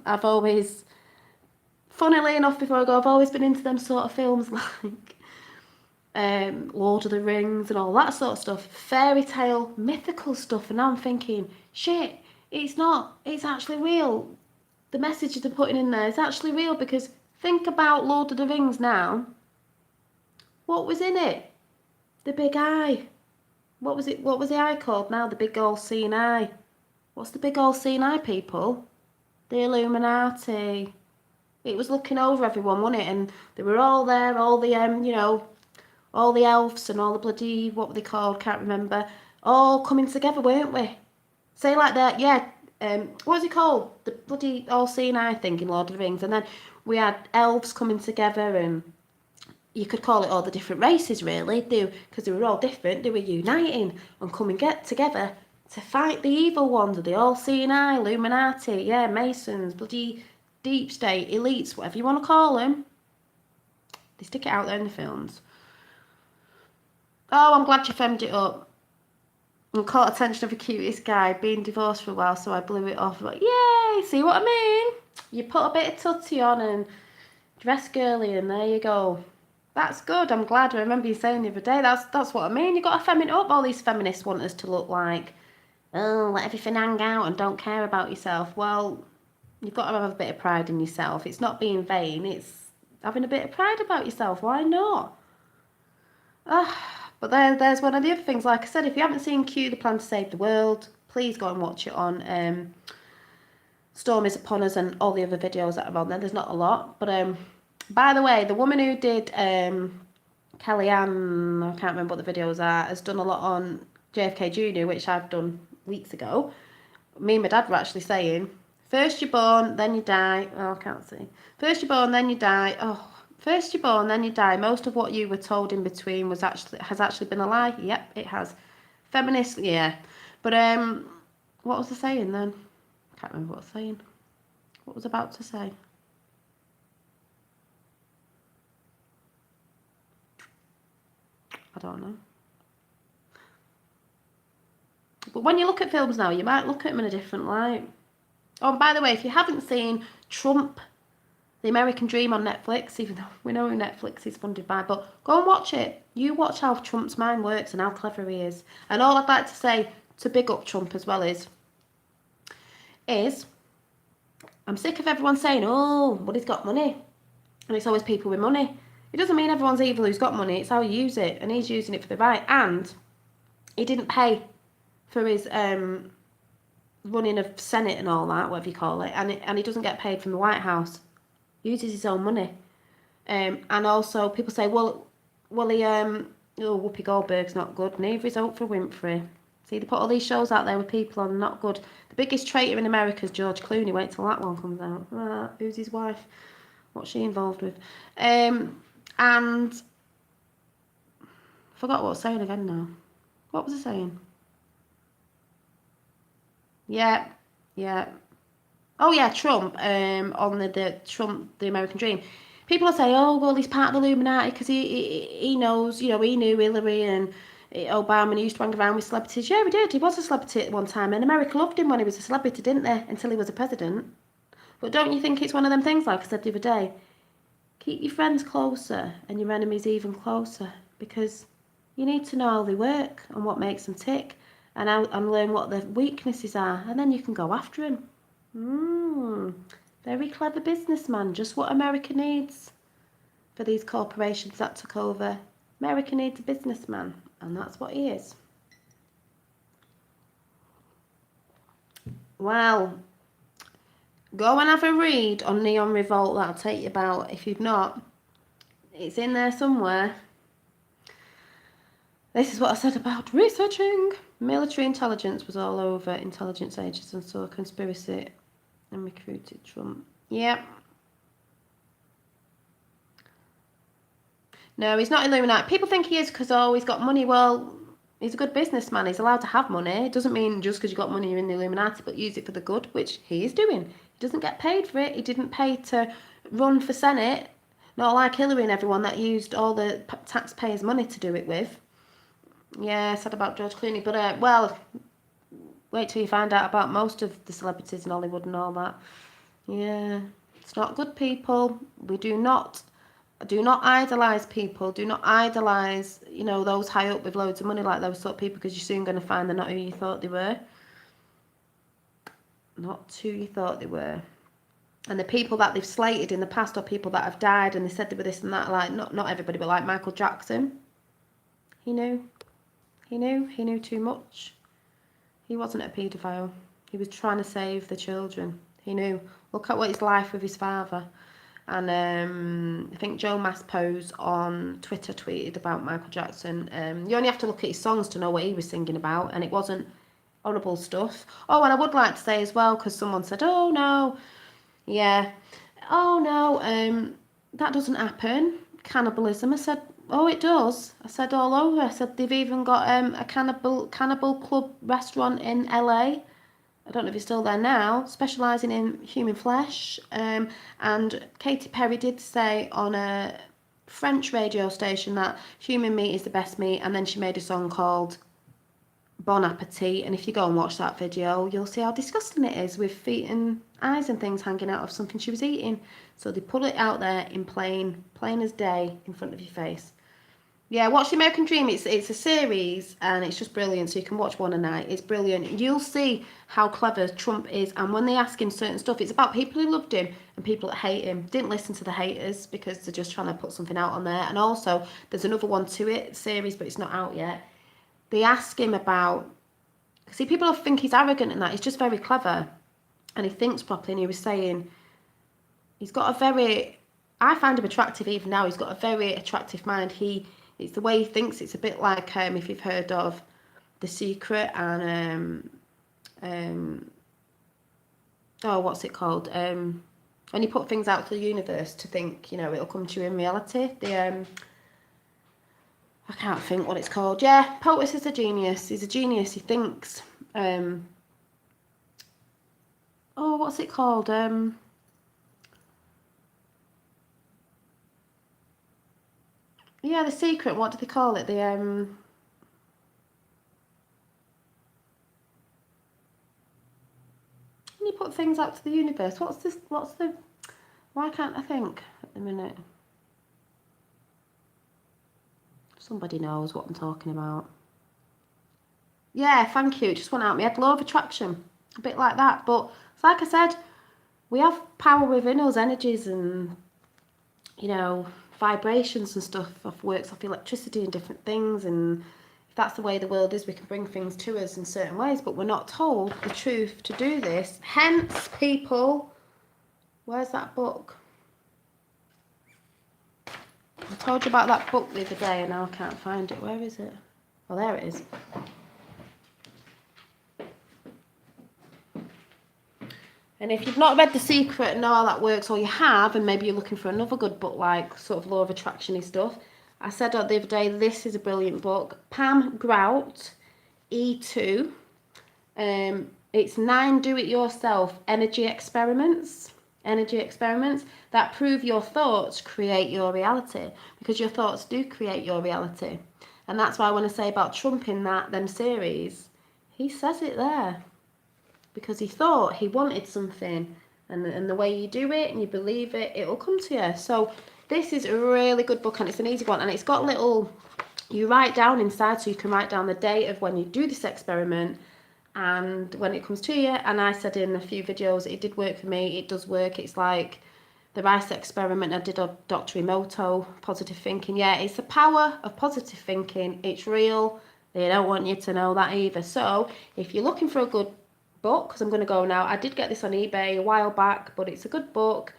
I've always, funnily enough, before I go, I've always been into them sort of films like Lord of the Rings and all that sort of stuff. Fairy tale, mythical stuff. And now I'm thinking, shit, it's not. It's actually real. The messages they're putting in there is actually real, because think about Lord of the Rings now. What was in it? The big eye. What was it? What was the eye called now? The big all-seeing eye. What's the big all-seeing eye, people? The Illuminati. It was looking over everyone, wasn't it? And they were all there, all the you know, all the elves and all the bloody, what were they called? Can't remember. All coming together, weren't we? Say like that, yeah. What was it called? The bloody all-seeing eye thing in Lord of the Rings. And then we had elves coming together, and you could call it all the different races, really, because they were all different. They were uniting and coming get together to fight the evil ones of the all-seeing eye, Illuminati, yeah, Masons, bloody deep state, elites, whatever you want to call them. They stick it out there in the films. Oh, I'm glad you femmed it up. And caught attention of the cutest guy, being divorced for a while, so I blew it off. Like, yay, see what I mean? You put a bit of tutty on and dress girly, and there you go. That's good. I'm glad. I remember you saying the other day. That's what I mean. You got to feminine up. All these feminists want us to look like, oh, let everything hang out and don't care about yourself. Well, you've got to have a bit of pride in yourself. It's not being vain. It's having a bit of pride about yourself. Why not? But there's one of the other things. Like I said, if you haven't seen Q, The Plan to Save the World, please go and watch it on Storm is Upon Us and all the other videos that are on there. There's not a lot. But by the way, the woman who did Kellyanne, I can't remember what the videos are, has done a lot on JFK Jr., which I've done weeks ago. Me and my dad were actually saying, first you're born, then you die. Oh, I can't see. First you're born, then you die. Oh, first you're born, then you die. Most of what you were told in between has actually been a lie. Yep, it has. Feminist, yeah. But what was I saying then? I can't remember what I was saying. What was I about to say? I don't know. But when you look at films now, you might look at them in a different light. Oh, and by the way, if you haven't seen Trump, The American Dream on Netflix, even though we know who Netflix is funded by, but go and watch it. You watch how Trump's mind works and how clever he is. And all I'd like to say to big up Trump as well is I'm sick of everyone saying, oh, but he's got money. And it's always people with money. It doesn't mean everyone's evil who's got money. It's how you use it. And he's using it for the right. And he didn't pay for his running of Senate and all that, whatever you call it. And he doesn't get paid from the White House. He uses his own money. And also people say, well, Whoopi Goldberg's not good. Neither is Oprah Winfrey. See, they put all these shows out there with people on not good. The biggest traitor in America is George Clooney. Wait till that one comes out. Who's his wife? What's she involved with? And forgot what I was saying again now. What was I saying? Yeah. Oh yeah, Trump. On the Trump, the American Dream. People are saying, oh well, he's part of the Illuminati because he knows, you know, he knew Hillary and Obama, and he used to hang around with celebrities. Yeah, he did. He was a celebrity at one time, and America loved him when he was a celebrity, didn't they? Until he was a president. But don't you think it's one of them things, like I said the other day? Keep your friends closer and your enemies even closer, because you need to know how they work and what makes them tick, and learn what their weaknesses are, and then you can go after them. Very clever businessman, just what America needs for these corporations that took over. America needs a businessman, and that's what he is. Well, go and have a read on Neon Revolt. That'll take you about, if you've not, it's in there somewhere. This is what I said about researching. Military intelligence was all over intelligence agents and saw conspiracy and recruited Trump. Yep. No, he's not Illuminati. People think he is because, oh, he's got money. Well, he's a good businessman. He's allowed to have money. It doesn't mean just because you've got money you're in the Illuminati, but use it for the good, which he is doing. He doesn't get paid for it. He didn't pay to run for Senate. Not like Hillary and everyone that used all the taxpayers' money to do it with. Yeah, sad about George Clooney. But, well, wait till you find out about most of the celebrities in Hollywood and all that. Yeah, it's not good, people. We do not idolise people. Do not idolise, you know, those high up with loads of money like those sort of people, because you're soon going to find they're not who you thought they were. Not who you thought they were. And the people that they've slated in the past are people that have died and they said they were this and that, like, not everybody, but like Michael Jackson. He knew too much. He wasn't a paedophile. He was trying to save the children. He knew. Look at what his life with his father. And I think Joe Maspose on Twitter tweeted about Michael Jackson. You only have to look at his songs to know what he was singing about, and it wasn't horrible stuff. Oh, and I would like to say as well, because someone said, oh no, yeah, oh no, that doesn't happen, cannibalism. I said, oh, it does. I said all over. I said they've even got a cannibal club restaurant in LA. I don't know if it's still there now, specialising in human flesh. And Katy Perry did say on a French radio station that human meat is the best meat, and then she made a song called Bon Appetit, and if you go and watch that video, you'll see how disgusting it is, with feet and eyes and things hanging out of something she was eating. So they put it out there in plain as day in front of your face. Yeah, watch The American Dream. It's a series and it's just brilliant. So you can watch one a night. It's brilliant. You'll see how clever Trump is. And when they ask him certain stuff, it's about people who loved him and people that hate him. Didn't listen to the haters because they're just trying to put something out on there. And also, there's another one to it, series, but it's not out yet. They ask him about... See, people think he's arrogant and that. He's just very clever. And he thinks properly. And he was saying... He's got a very... I find him attractive even now. He's got a very attractive mind. It's the way he thinks. It's a bit like if you've heard of The Secret and what's it called? When you put things out to the universe to think, you know, it'll come to you in reality. I can't think what it's called. Yeah, POTUS is a genius. He's a genius. He thinks. What's it called? Yeah, The Secret. What do they call it? When you put things out to the universe, what's the... Why can't I think at the minute? Somebody knows what I'm talking about. Yeah, thank you. It just went out my head. Law of attraction. A bit like that. But like I said, we have power within us, energies and, you know, vibrations and stuff works off electricity and different things, and if that's the way the world is, we can bring things to us in certain ways, but we're not told the truth to do this. Hence, people, where's that book? I told you about that book the other day and now I can't find it. Where is it? Oh, there it is. And if you've not read The Secret and know how that works, or you have, and maybe you're looking for another good book like sort of law of attraction-y stuff, I said the other day, this is a brilliant book. Pam Grout, E2. It's 9 do-it-yourself energy experiments that prove your thoughts create your reality, because your thoughts do create your reality. And that's why when I say about Trump in them series, he says it there. Because he thought he wanted something, and the way you do it and you believe it, it'll come to you. So this is a really good book, and it's an easy one, and it's got little, you write down inside, so you can write down the date of when you do this experiment and when it comes to you. And I said in a few videos, it did work for me. It does work. It's like the rice experiment I did on Dr. Emoto, positive thinking. Yeah, it's the power of positive thinking. It's real. They don't want you to know that either. So if you're looking for a good book, because I'm going to go now, I did get this on eBay a while back, but it's a good book.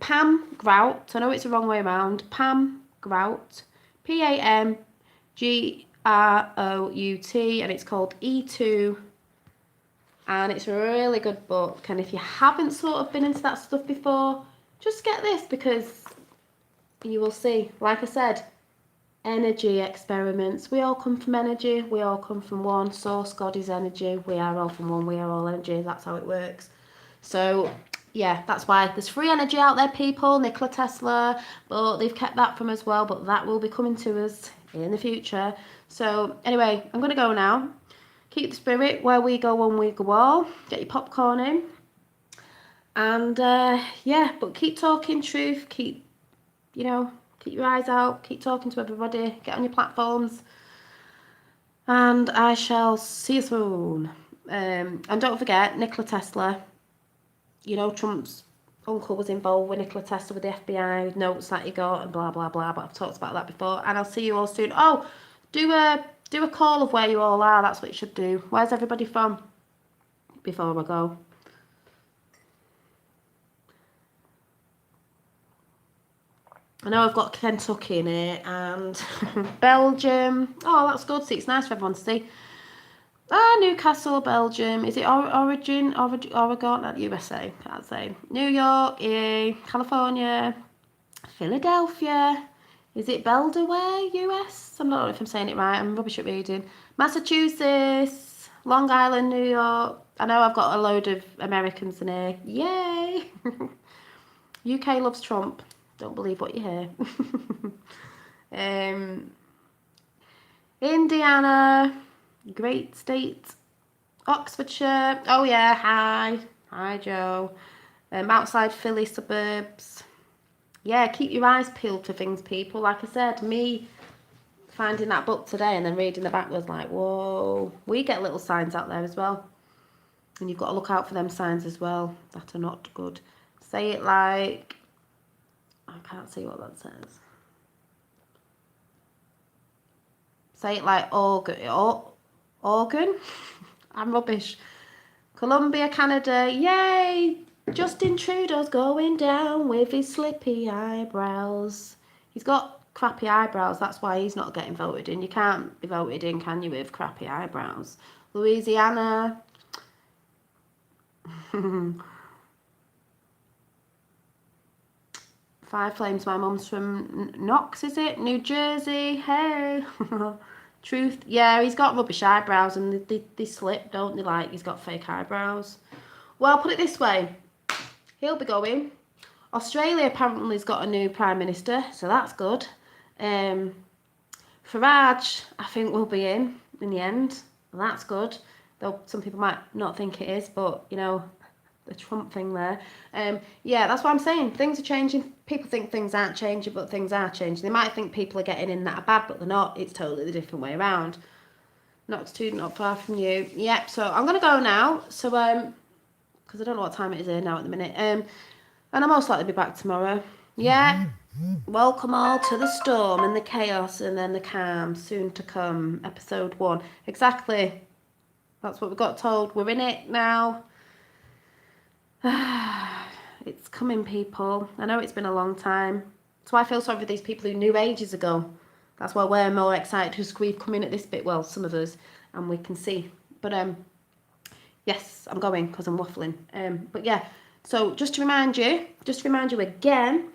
Pam Grout, I know it's the wrong way around, Pam Grout, Pamgrout, and it's called E2, and it's a really good book. And if you haven't sort of been into that stuff before, just get this, because you will see, like I said, energy experiments. We all come from energy. We all come from one source. God is energy. We are all from one. We are all energy. That's how it works. So yeah, that's why there's free energy out there, people. Nikola Tesla, but they've kept that from us well, but that will be coming to us in the future. So anyway, I'm going to go now. Keep the spirit, where we go, one we go all. Get your popcorn in. And yeah, but keep talking truth. Keep, you know, keep your eyes out. Keep talking to everybody. Get on your platforms. And I shall see you soon. And don't forget, Nikola Tesla. You know, Trump's uncle was involved with Nikola Tesla with the FBI notes that he got and blah blah blah. But I've talked about that before. And I'll see you all soon. Oh, do a call of where you all are. That's what you should do. Where's everybody from? Before I go. I know I've got Kentucky in it and Belgium. Oh, that's good. See, it's nice for everyone to see. Newcastle, Belgium. Is it Oregon, not USA? Can't say. New York, EA, California, Philadelphia. Is it Belvedere, US? I'm not sure if I'm saying it right. I'm rubbish at reading. Massachusetts, Long Island, New York. I know I've got a load of Americans in here. Yay! UK loves Trump. Don't believe what you hear. Indiana, great state. Oxfordshire. Oh yeah, hi Joe. Outside Philly suburbs. Yeah, keep your eyes peeled for things, people. Like I said, me finding that book today and then reading the back was like, whoa. We get little signs out there as well. And you've got to look out for them signs as well that are not good. Say it like, I can't see what that says. Say it like organ. I'm rubbish. Colombia, Canada, yay! Justin Trudeau's going down with his slippy eyebrows. He's got crappy eyebrows, that's why he's not getting voted in. You can't be voted in, can you, with crappy eyebrows? Louisiana. Five Flames, my mum's from Knox, is it? New Jersey, hey. Truth, yeah, he's got rubbish eyebrows and they slip, don't they? Like, he's got fake eyebrows. Well, put it this way, he'll be going. Australia apparently has got a new Prime Minister, so that's good. Farage, I think, will be in the end. That's good. Though some people might not think it is, but, you know, the Trump thing there. Yeah, that's what I'm saying. Things are changing. People think things aren't changing, but things are changing. They might think people are getting in that are bad, but they're not. It's totally the different way around. Not too, not far from you. Yep, so I'm going to go now. So, because I don't know what time it is here now at the minute. And I'm most likely to be back tomorrow. Yeah. Welcome all to the storm and the chaos and then the calm soon to come. Episode 1. Exactly. That's what we got told. We're in it now. It's coming, people. I know it's been a long time. That's why I feel sorry for these people who knew ages ago. That's why we're more excited because we've come in at this bit. Well, some of us, and we can see. But yes, I'm going because I'm waffling. But yeah. So just to remind you again,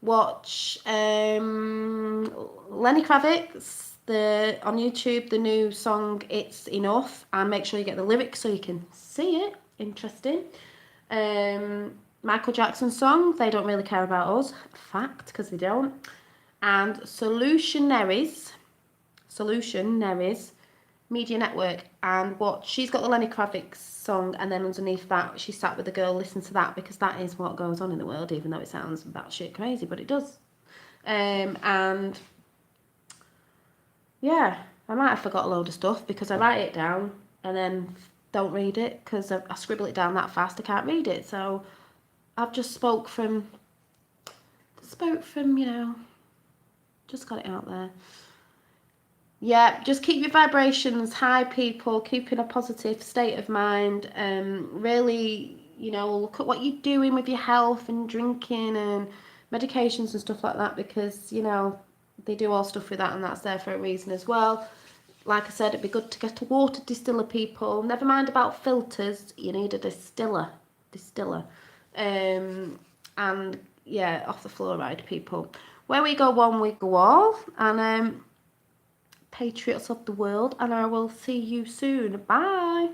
watch Lenny Kravitz on YouTube, the new song It's Enough, and make sure you get the lyrics so you can see it. Interesting. Michael Jackson song, They Don't Really Care About Us. Fact, because they don't. And Solutionaries Media Network, and what she's got the Lenny Kravitz song, and then underneath that she sat with the girl, listen to that, because that is what goes on in the world, even though it sounds batshit crazy, but it does. And yeah, I might have forgot a load of stuff because I write it down and then don't read it because I scribble it down that fast I can't read it. So I've just spoke from you know, just got it out there. Yeah, just keep your vibrations high, people. Keep in a positive state of mind. Really, you know, look at what you're doing with your health and drinking and medications and stuff like that, because, you know, they do all stuff with that and that's there for a reason as well. Like I said, it'd be good to get a water distiller, people. Never mind about filters. You need a distiller. And yeah, off the fluoride, people. Where we go one, we go all. And patriots of the world, and I will see you soon. Bye.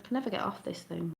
can never get off this thing.